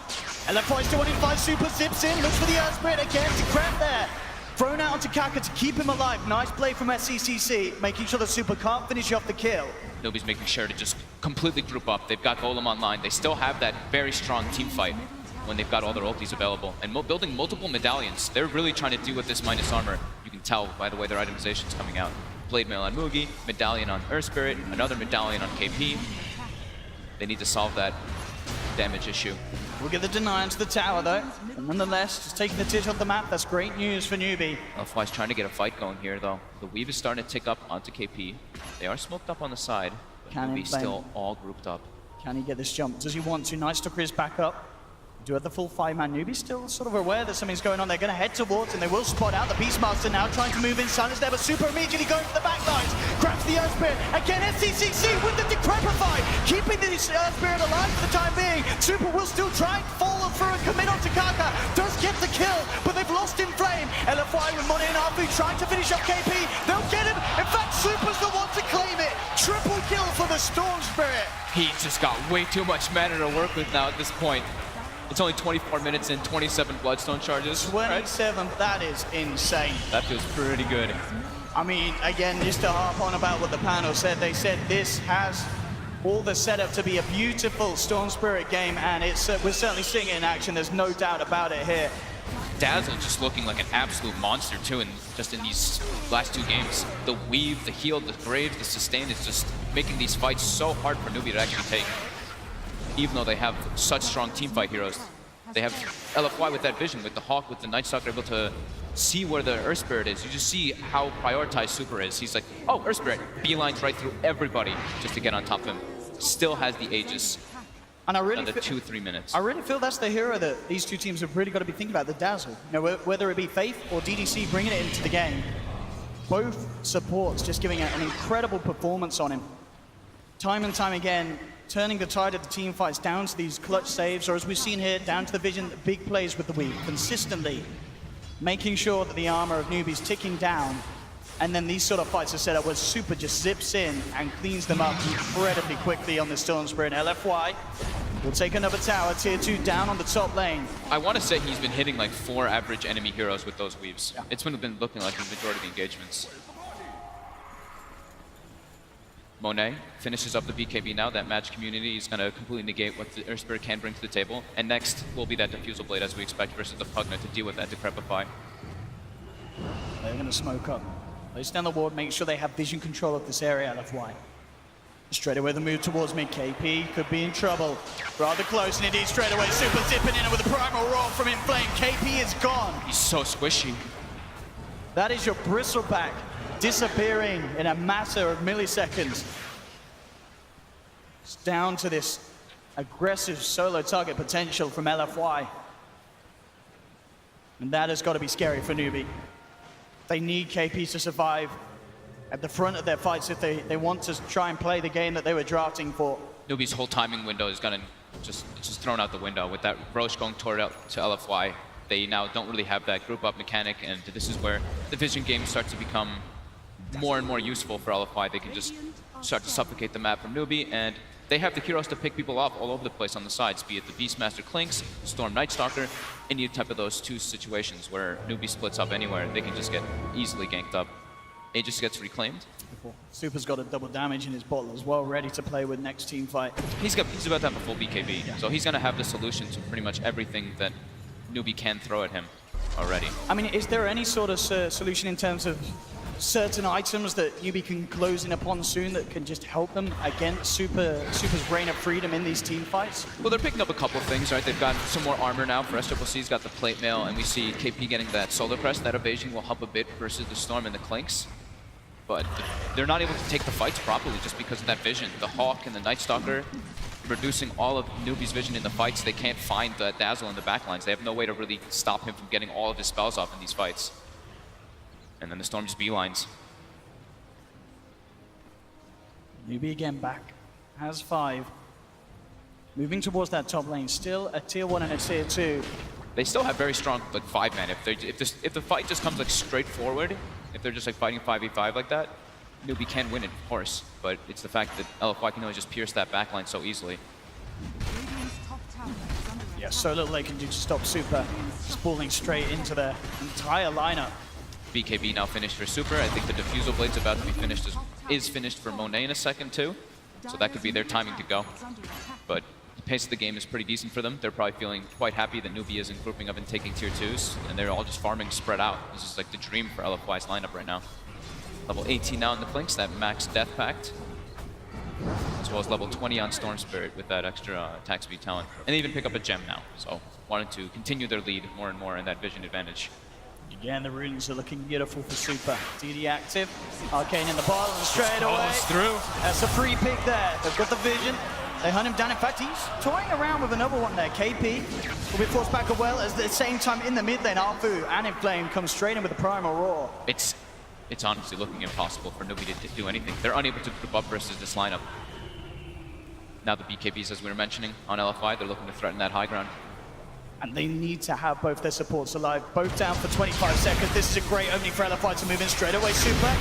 LFY still 1-in-5, Super zips in, looks for the Earth Spirit again to grab there. Thrown out onto Kaka to keep him alive. Nice play from SCCC, making sure the Super can't finish off the kill. Newbee's making sure to just completely group up. They've got Golem online. They still have that very strong team fight when they've got all their ultis available. And building multiple medallions. They're really trying to do with this minus armor. You can tell by the way their itemization's coming out. Blade Mail on Mugi, medallion on Earth Spirit, another medallion on KP. They need to solve that damage issue. We'll get the deny into the tower though. But nonetheless, just taking the titch off the map, that's great news for Newbee. LFY's trying to get a fight going here though. The weave is starting to tick up onto KP. They are smoked up on the side, but Newbee's still all grouped up. Can he get this jump? Does he want to? Nice Stalker is back up. Do have the full 5-man. Newbee still sort of aware that something's going on. They're going to head towards, and they will spot out the Beastmaster now, trying to move in. Silence there, but Super immediately going for the back lines. Grabs the Earth Spirit. Again, SCCC with the Decrepify, keeping the Earth Spirit alive for the time being. Super will still try and follow through and commit onto Kaka. Does get the kill, but they've lost in flame. LFY with Money and Afu trying to finish up KP. They'll get him. In fact, Super's the one to claim it. Triple kill for the Storm Spirit. He just got way too much mana to work with now at this point. It's only 24 minutes and 27 Bloodstone charges. 27, right? That is insane. That feels pretty good. I mean, again, just to harp on about what the panel said, they said this has all the setup to be a beautiful Storm Spirit game, and we're certainly seeing it in action. There's no doubt about it here. Dazzle just looking like an absolute monster too, and just in these last two games. The weave, the heal, the grave, the sustain is just making these fights so hard for Newbee to actually take. Even though they have such strong teamfight heroes. They have LFY with that vision, with the Hawk, with the Night Stalker able to see where the Earth Spirit is. You just see how prioritized Super is. He's like, oh, Earth Spirit, beelines right through everybody just to get on top of him. Still has the Aegis. And I really another 2-3 minutes. I really feel that's the hero that these two teams have really got to be thinking about, the Dazzle. You know, whether it be Faith or DDC bringing it into the game, both supports just giving an incredible performance on him. Time and time again, turning the tide of the team fights down to these clutch saves, or as we've seen here, down to the vision, big plays with the weave, consistently making sure that the armor of Newbee's ticking down, and then these sort of fights are set up where Super just zips in and cleans them up incredibly quickly on the Storm Spirit. LFY will take another tower, tier 2 down on the top lane. I want to say he's been hitting like 4 average enemy heroes with those weaves. Yeah. It's been looking like the majority of the engagements. Monet finishes up the BKB now. That match community is going to completely negate what the Earth Spirit can bring to the table. And next will be that Diffusal Blade, as we expect, versus the Pugna to deal with that Decrepify. They're going to smoke up. Place down the ward, make sure they have vision control of this area, LFY. Straight away the move towards mid. KP could be in trouble. Rather close, and indeed straight away Super zipping in with a primal roar from Inflame. KP is gone. He's so squishy. That is your Bristleback disappearing in a matter of milliseconds. It's down to this aggressive solo target potential from LFY. And that has got to be scary for Newbee. They need KP to survive at the front of their fights if they want to try and play the game that they were drafting for. Newbee's whole timing window is gonna just thrown out the window with that Roche going toward out to LFY. They now don't really have that group up mechanic, and this is where the vision game starts to become more and more useful for LFY. They can just start to suffocate the map from Newbee, and they have the heroes to pick people off all over the place on the sides, be it the Beastmaster Clinks, Storm Night Stalker, any type of those two situations where Newbee splits up anywhere, they can just get easily ganked up. Aegis gets reclaimed. Super's got a double damage in his bottle as well, ready to play with next team fight. He's about to have a full BKB, so he's gonna have the solution to pretty much everything that Newbee can throw at him already. I mean, is there any sort of solution in terms of certain items that Newbee can close in upon soon that can just help them against Super's reign of freedom in these team fights? Well, they're picking up a couple things, right? They've got some more armor now for SCCC's got the plate mail, and we see KP getting that solar press. That evasion will help a bit versus the Storm and the Clinks. But they're not able to take the fights properly just because of that vision. The Hawk and the Night Stalker reducing all of Newbee's vision in the fights. They can't find the Dazzle in the backlines. They have no way to really stop him from getting all of his spells off in these fights. And then the Storm just beelines. Newbee again back, has 5. Moving towards that top lane, still a tier 1 and a tier 2. They still have very strong like 5-man. If the fight just comes like straightforward, if they're just like fighting 5v5 like that, Newbee can win it, of course. But it's the fact that LFY can always just pierce that backline so easily. Yeah, so little they can do to stop Super, spooling straight into the entire lineup. BKB now finished for Super. I think the Diffusal Blade's about to be finished, is finished for Monet in a second too. So that could be their timing to go. But the pace of the game is pretty decent for them. They're probably feeling quite happy that Newbee isn't grouping up and taking tier 2s, and they're all just farming spread out. This is like the dream for LFY's lineup right now. Level 18 now in the Flinks, that max Death Pact, as well as level 20 on Storm Spirit with that extra attack speed talent. And they even pick up a gem now, so wanted to continue their lead more and more in that vision advantage. Again, the runes are looking beautiful for Super. DD active, Arcane in the bottom, straight away. Through. That's a free pick there. They've got the vision. They hunt him down. In fact, he's toying around with another one there. KP will be forced back as well. At the same time, in the mid lane, Arfu and Inflame come straight in with the Primal Roar. It's honestly looking impossible for Newbee to do anything. They're unable to group up versus this lineup. Now the BKBs, as we were mentioning, on LFI, they're looking to threaten that high ground. And they need to have both their supports alive, both down for 25 seconds. This is a great opening for LFI to move in straight away. Super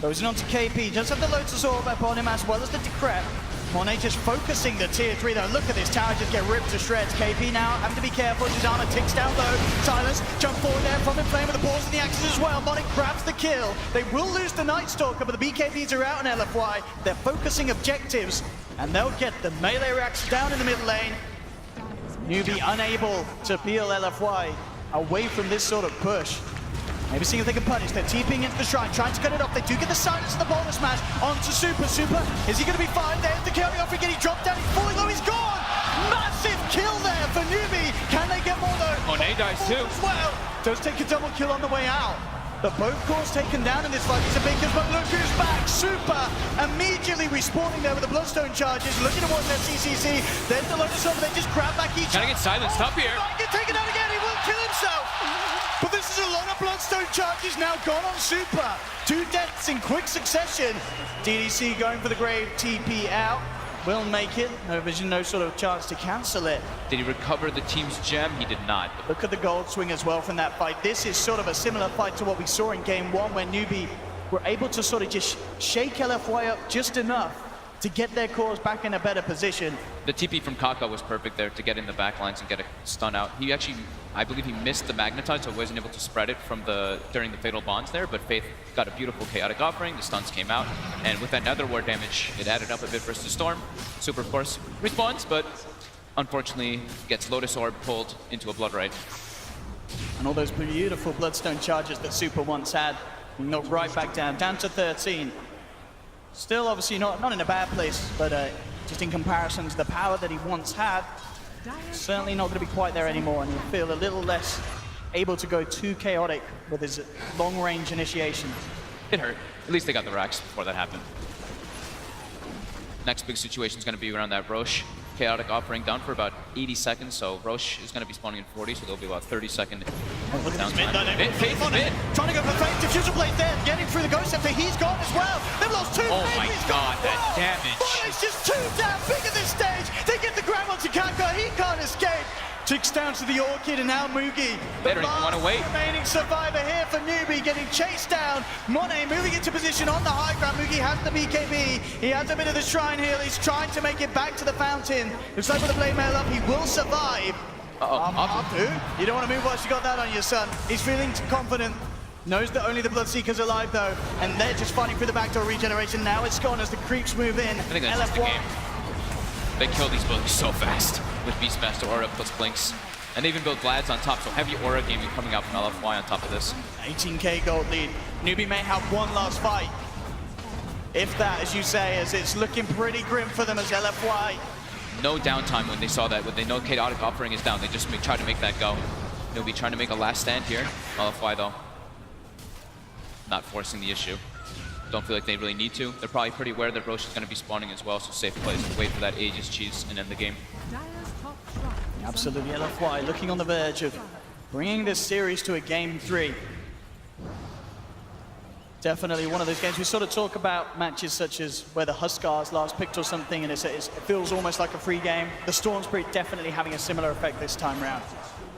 goes in onto KP, just have the Lotus Orb upon him as well as the Decrep. Monet just focusing the tier 3 though. Look at this tower just get ripped to shreds. KP now having to be careful. His armor ticks down low. Silence, jump forward there from Inflame with the balls and the axes as well. Monet grabs the kill. They will lose the Night Stalker, but the BKBs are out on LFY. They're focusing objectives, and they'll get the melee reacts down in the mid lane. Newbee unable to peel LFY away from this sort of push. Maybe seeing if they can punish. They're TPing into the shrine, trying to cut it off. They do get the silence and the boulder smash onto Super. Super, is he going to be fine? They have to carry off again. He dropped down, he's falling low, he's gone! Massive kill there for Newbee. Can they get more though? Monet dies too. Well, does take a double kill on the way out. The both cores taken down in this fight. It's a big kill, but look who's back. Super immediately respawning there with the Bloodstone charges, looking towards their CCC. Then the Lotus Orb, they just grab back each. Gotta get silenced up here. Might get taken out again, he will kill himself. But this is a lot of Bloodstone charges now gone on Super. 2 deaths in quick succession. DDC going for the grave, TP out. Will make it. No vision, no sort of chance to cancel it. Did he recover the team's gem? He did not. Look at the gold swing as well from that fight. This is sort of a similar fight to what we saw in game 1 where Newbee were able to sort of just shake LFY up just enough to get their cores back in a better position. The TP from Kaka was perfect there to get in the backlines and get a stun out. He actually, I believe he missed the Magnetize, so wasn't able to spread it from during the Fatal Bonds there, but Faith got a beautiful Chaotic Offering, the stuns came out, and with that Nether Ward damage, it added up a bit versus Storm. Super, of course, responds, but unfortunately gets Lotus Orb pulled into a Blood Right. And all those beautiful Bloodstone charges that Super once had, knocked right back down to 13. Still, obviously, not in a bad place, but just in comparison to the power that he once had, certainly not going to be quite there anymore, and he'll feel a little less able to go too chaotic with his long-range initiation. It hurt. At least they got the racks before that happened. Next big situation is going to be around that Roche Chaotic Offering down for about 80 seconds, so Roche is going to be spawning in 40, so there'll be about 30-second Look at this mid downtime. lane. Faith is mid. Trying to go for Faith. Diffuser Blade there, getting through the Ghost Scepter. He's gone as well. They've lost 2. Oh Faith my is God, gone as that well. damage. Monet's just too damn big at this stage. They get the grab onto Kaka. He can't escape. Ticks down to the Orchid and now Mugi. They don't even want to wait. Remaining survivor here for Newbee, getting chased down. Monet moving into position on the high ground. Mugi has the BKB. He has a bit of the Shrine Heal. He's trying to make it back to the fountain. Looks like with the Blade Mail up, he will survive. You don't want to move whilst you got that on your son. He's feeling confident. Knows that only the Bloodseeker's alive though. And they're just fighting through the backdoor regeneration. Now it's gone as the creeps move in. I think that's just the game. They kill these buildings so fast with Beastmaster Aura plus Blinks. And they even build Glads on top, so heavy Aura gaming coming out from LFY on top of this. 18k gold lead. Newbee may have one last fight. If that, as you say, as it's looking pretty grim for them as LFY. No downtime when they saw that. When they know Chaotic Offering is down, they just try to make that go. Newbee trying to make a last stand here. LFY though, not forcing the issue. don't feel like they really need to. They're probably pretty aware that Roche is going to be spawning as well, so safe plays to wait for that Aegis cheese and end the game. Absolutely, LFY looking on the verge of bringing this series to a game 3. Definitely one of those games we sort of talk about matches such as where the Huskars last picked or something, and it feels almost like a free game. The Storm Spirit definitely having a similar effect this time around.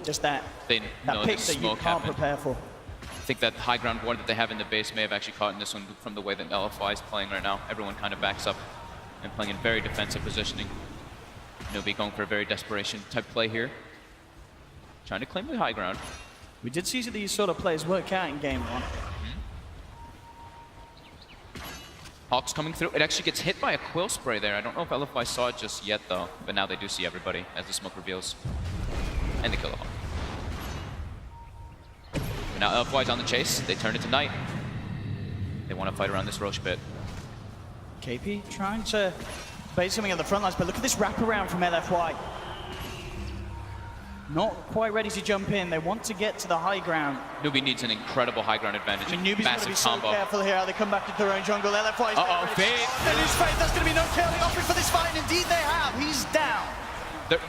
Just that pick that you can't prepare for. I think that high ground ward that they have in the base may have actually caught in this one from the way that LFY is playing right now. Everyone kind of backs up and playing in very defensive positioning. Newbee going for a very desperation type play here. Trying to claim the high ground. We did see these sort of plays work out in game 1. Hawks coming through. It actually gets hit by a quill spray there. I don't know if LFY saw it just yet though, but now they do see everybody as the smoke reveals. And they kill the Hawk. But now LFY's on the chase. They turn it to night. They want to fight around this Roche pit. KP trying to bait something at the front lines, but look at this wraparound from LFY. Not quite ready to jump in. They want to get to the high ground. Newbee needs an incredible high ground advantage. I mean, Newbee's massive going to be so careful here how they come back into their own jungle. LFY is Fade. They lose Fade. There's going to be no killing offering for this fight. Indeed they have. He's down.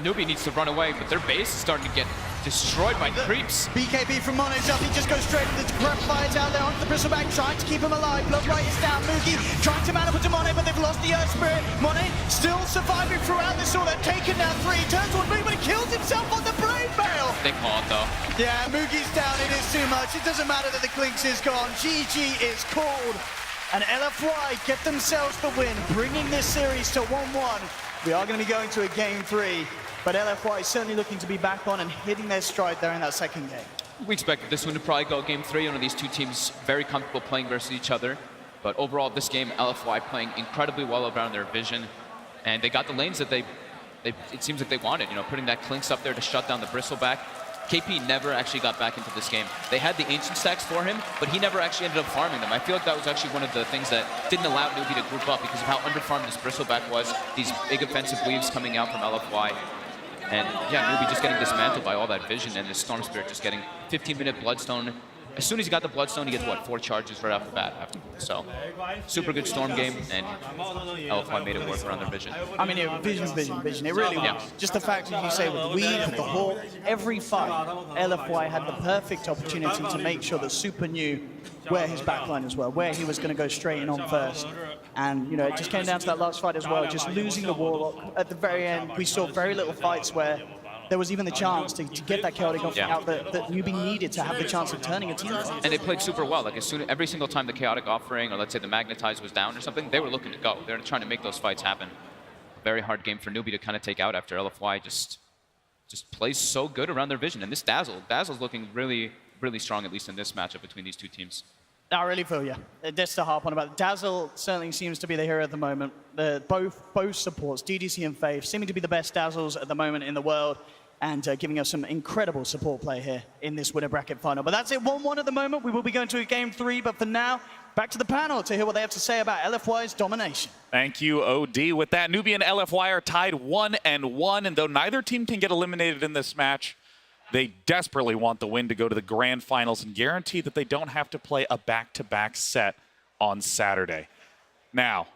Newbee needs to run away, but their base is starting to get destroyed by creeps. BKB from Mone's up. He just goes straight into the grab fires out there onto the Bristleback, trying to keep him alive. Bloodbright is down. Moogie trying to manipulate Monet, but they've lost the Earth Spirit. Monet still surviving throughout this all. They're taken down 3. Turns towards Moogie, but he kills himself on the Brain Bale. They call it though. Yeah, Moogie's down. It is too much. It doesn't matter that the Clinks is gone. GG is called. And LFY get themselves the win, bringing this series to 1-1. We are going to be going to a game 3. But LFY is certainly looking to be back on and hitting their stride there in that second game. We expected this one to probably go game 3. One of these two teams very comfortable playing versus each other. But overall, this game, LFY playing incredibly well around their vision. And they got the lanes that it seems like they wanted. You know, putting that Clinks up there to shut down the Bristleback. KP never actually got back into this game. They had the Ancient stacks for him, but he never actually ended up farming them. I feel like that was actually one of the things that didn't allow Newbee to group up because of how underfarmed this Bristleback was. These big offensive weaves coming out from LFY. And yeah, Newbee just getting dismantled by all that vision, and the Storm Spirit just getting 15-minute Bloodstone. As soon as he got the Bloodstone, he gets, what, 4 charges right off the bat afterwards. So, super good Storm game, and LFY made it work around their vision. I mean, vision. It really was. Just the fact, as you say, with Weave, with the Hawk, every fight, LFY had the perfect opportunity to make sure that Super knew where his backliners were, where he was going to go straight in on first. And, you know, it just came down to that last fight as well, just losing the Warlock. At the very end, we saw very little fights where there was even the chance to get that chaotic offering out that Newbee needed to have the chance of turning a team. And they played super well. Like every single time the chaotic offering, or let's say the magnetize was down or something, they were looking to go. They were trying to make those fights happen. Very hard game for Newbee to kind of take out after LFY just plays so good around their vision. And this Dazzle's looking really, really strong, at least in this matchup between these two teams. I really feel you. Just to harp on about it. Dazzle certainly seems to be the hero at the moment. Both supports, DDC and Faith, seeming to be the best Dazzles at the moment in the world, and giving us some incredible support play here in this winner bracket final. But that's it, 1-1 at the moment. We will be going to a game 3, but for now, back to the panel to hear what they have to say about LFY's domination. Thank you, OD. With that, Newbee and LFY are tied 1-1, and though neither team can get eliminated in this match, they desperately want the win to go to the grand finals and guarantee that they don't have to play a back-to-back set on Saturday. Now,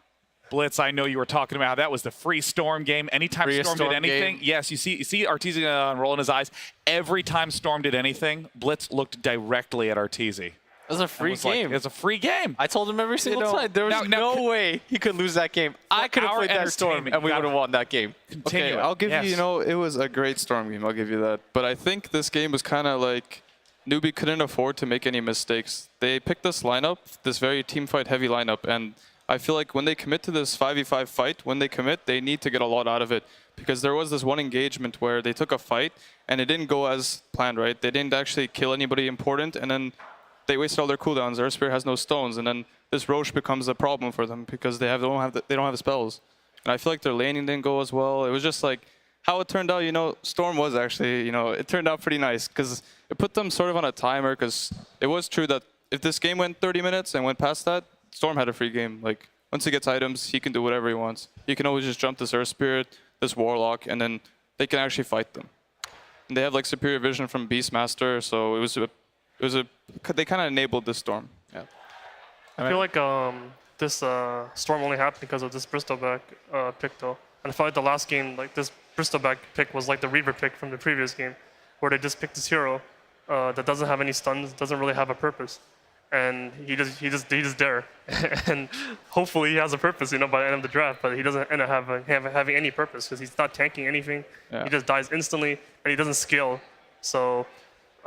Blitz, I know you were talking about how that was the free Storm game. Anytime Storm did anything, yes, you see Arteezy rolling his eyes. Every time Storm did anything, Blitz looked directly at Arteezy. It was a free game. It was a free game. I told him every single time. There was no way he could lose that game. I could have played that Storm, and we would have won that game. Okay, I'll give you, you know, it was a great Storm game. I'll give you that. But I think this game was kind of like Newbee couldn't afford to make any mistakes. They picked this lineup, this very team fight heavy lineup, and I feel like when they commit to this 5v5 fight, when they commit, they need to get a lot out of it. Because there was this one engagement where they took a fight, and it didn't go as planned, right? They didn't actually kill anybody important, and then they wasted all their cooldowns. Their Spear has no stones, and then this Roche becomes a problem for them because they don't have the spells. And I feel like their laning didn't go as well. It was just like how it turned out. You know, Storm was actually, you know, it turned out pretty nice because it put them sort of on a timer. Because it was true that if this game went 30 minutes and went past that, Storm had a free game. Like once he gets items, he can do whatever he wants. He can always just jump this Earth Spirit, this Warlock, and then they can actually fight them. And they have like superior vision from Beastmaster, so they kind of enabled this Storm. Yeah. I feel like this storm only happened because of this Bristleback pick though. And I felt like the last game, like this Bristleback pick was like the Reaver pick from the previous game, where they just picked this hero that doesn't have any stuns, doesn't really have a purpose, and he just there, and hopefully he has a purpose, by the end of the draft. But he doesn't end up having any purpose because he's not tanking anything. Yeah. He just dies instantly, and he doesn't scale. So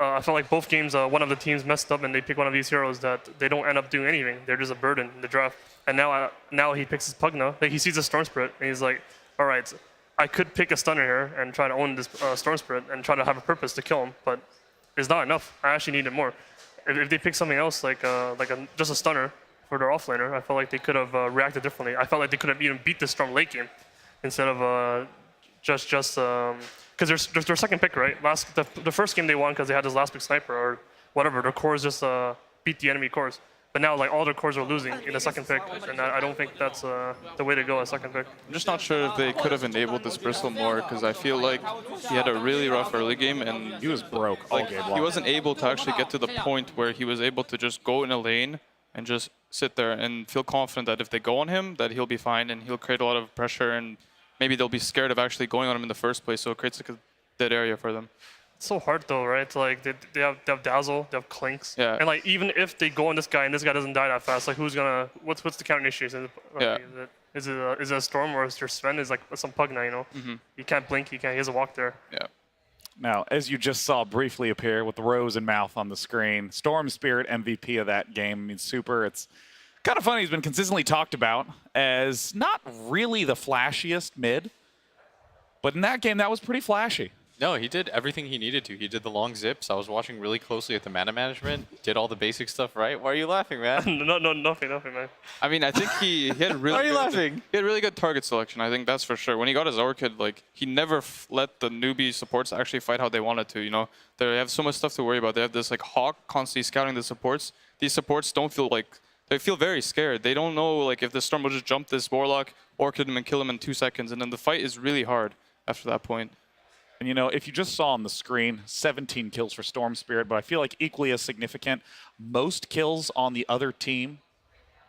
I felt like both games, one of the teams messed up, and they pick one of these heroes that they don't end up doing anything. They're just a burden in the draft. And now he picks his Pugna. Like he sees a Storm Spirit, and he's like, all right, I could pick a stunner here and try to own this Storm Spirit and try to have a purpose to kill him, but it's not enough. I actually need it more. If they pick something else, just a stunner for their offlaner, I felt like they could have reacted differently. I felt like they could have even beat the Storm late game instead of just because their second pick, right? The first game they won because they had this last pick sniper or whatever. Their cores just beat the enemy cores. But now, all their cores are losing in the second pick, and I don't think that's the way to go, a second pick. I'm just not sure if they could have enabled this Bristle more, because I feel like he had a really rough early game, and he was broke all game long. He wasn't able to actually get to the point where he was able to just go in a lane and just sit there and feel confident that if they go on him, that he'll be fine, and he'll create a lot of pressure, and maybe they'll be scared of actually going on him in the first place, so it creates a dead area for them. It's so hard though, right? They have Dazzle, they have Clinks, and even if they go on this guy and this guy doesn't die that fast, what's the counter initiation? Is it a Storm or is there Sven? Is some Pugna, He can't blink, he has a walk there. Yeah. Now, as you just saw briefly appear with the rose and mouth on the screen, Storm Spirit MVP of that game. I mean, super. It's kind of funny. He's been consistently talked about as not really the flashiest mid, but in that game, that was pretty flashy. No, he did everything he needed to. He did the long zips. I was watching really closely at the mana management. Did all the basic stuff right. Why are you laughing, man? No, nothing, man. I mean, I think he had really. Why are you laughing? He had really good target selection. I think that's for sure. When he got his Orchid, he never let the newbie supports actually fight how they wanted to. They have so much stuff to worry about. They have this Hawk constantly scouting the supports. These supports don't feel they feel very scared. They don't know if the Storm will just jump this Warlock, Orchid him, and kill him in 2 seconds, and then the fight is really hard after that point. And if you just saw on the screen, 17 kills for Storm Spirit, but I feel like equally as significant, most kills on the other team,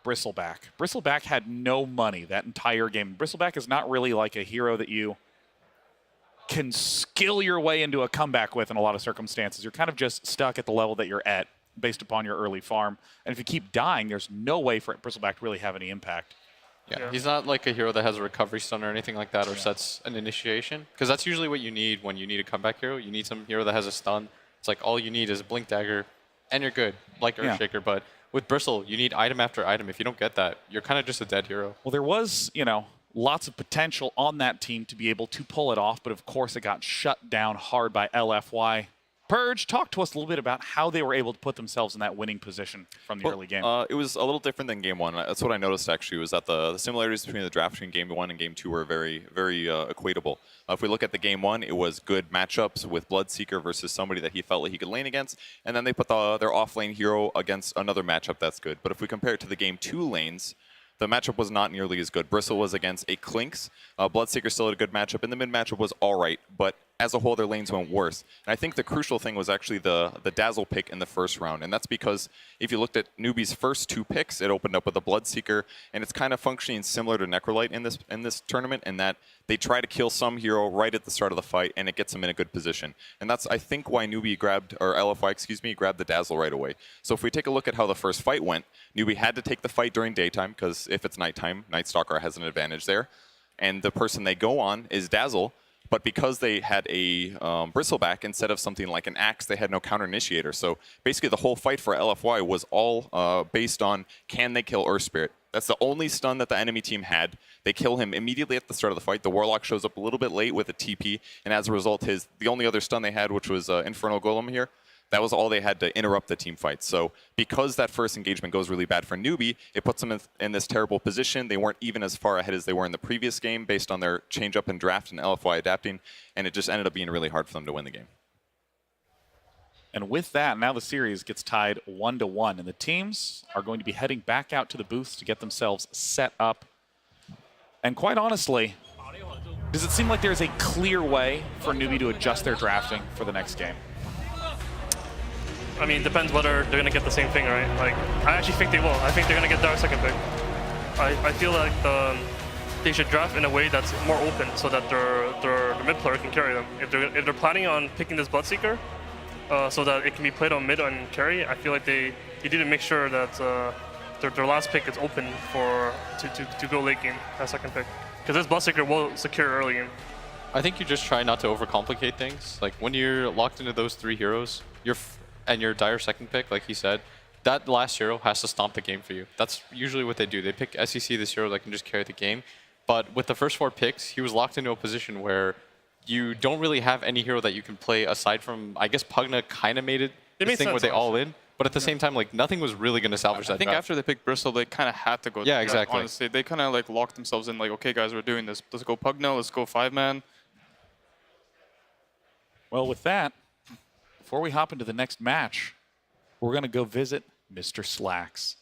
Bristleback. Bristleback had no money that entire game. Bristleback is not really like a hero that you can skill your way into a comeback with in a lot of circumstances. You're kind of just stuck at the level that you're at based upon your early farm. And if you keep dying, there's no way for Bristleback to really have any impact. Yeah, he's not like a hero that has a recovery stun or anything like that, or sets an initiation. Because that's usually what you need when you need a comeback hero. You need some hero that has a stun. It's all you need is a Blink Dagger, and you're good, like Earthshaker. But with Bristle, you need item after item. If you don't get that, you're kind of just a dead hero. Well, there was, lots of potential on that team to be able to pull it off, but of course it got shut down hard by LFY. Purge, talk to us a little bit about how they were able to put themselves in that winning position from the early game. It was a little different than game one. That's what I noticed, actually, was that the similarities between the draft between game one and game two were very, very equatable. If we look at the game one, it was good matchups with Bloodseeker versus somebody that he felt like he could lane against, and then they put their off-lane hero against another matchup that's good. But if we compare it to the game two lanes, the matchup was not nearly as good. Bristle was against a Clinks. Bloodseeker still had a good matchup, and the mid matchup was all right, but as a whole, their lanes went worse. And I think the crucial thing was actually the Dazzle pick in the first round, and that's because if you looked at Newbee's first 2 picks, it opened up with a Bloodseeker, and it's kind of functioning similar to Necrolite in this tournament, in that they try to kill some hero right at the start of the fight, and it gets them in a good position. And that's, I think, why Newbee grabbed the Dazzle right away. So if we take a look at how the first fight went, Newbee had to take the fight during daytime, because if it's nighttime, Night Stalker has an advantage there. And the person they go on is Dazzle, but because they had a Bristleback instead of something like an Axe, they had no counter initiator. So basically the whole fight for LFY was all based on, can they kill Earth Spirit? That's the only stun that the enemy team had. They kill him immediately at the start of the fight. The Warlock shows up a little bit late with a TP, and as a result, the only other stun they had, which was Infernal Golem here, that was all they had to interrupt the team fight. So because that first engagement goes really bad for Newbee, it puts them in this terrible position. They weren't even as far ahead as they were in the previous game based on their change up in draft and LFY adapting, and it just ended up being really hard for them to win the game. And with that, now the series gets tied 1-1, and the teams are going to be heading back out to the booths to get themselves set up. And quite honestly, does it seem like there's a clear way for Newbee to adjust their drafting for the next game? I mean, it depends whether they're gonna get the same thing, right? Like, I actually think they will. I think they're gonna get their second pick. I feel like they should draft in a way that's more open, so that their mid player can carry them. If they're planning on picking this Bloodseeker, so that it can be played on mid and carry, I feel like they didn't make sure that their last pick is open to go late game as second pick, because this Bloodseeker will secure early game. I think you just try not to overcomplicate things. Like when you're locked into those 3 heroes, and your dire second pick, like he said, that last hero has to stomp the game for you. That's usually what they do. They pick SEC, this hero that can just carry the game. But with the first 4 picks, he was locked into a position where you don't really have any hero that you can play aside from, I guess Pugna kind of made it this thing where they all in. But at the same time, like nothing was really going to salvage that. I think draft. after they picked Bristol, they kind of had to go. Yeah, that, exactly. honestly, they kind of like locked themselves in. Like, okay, guys, we're doing this. Let's go Pugna. Let's go 5-man. Well, with that, before we hop into the next match, we're going to go visit Mr. Slacks.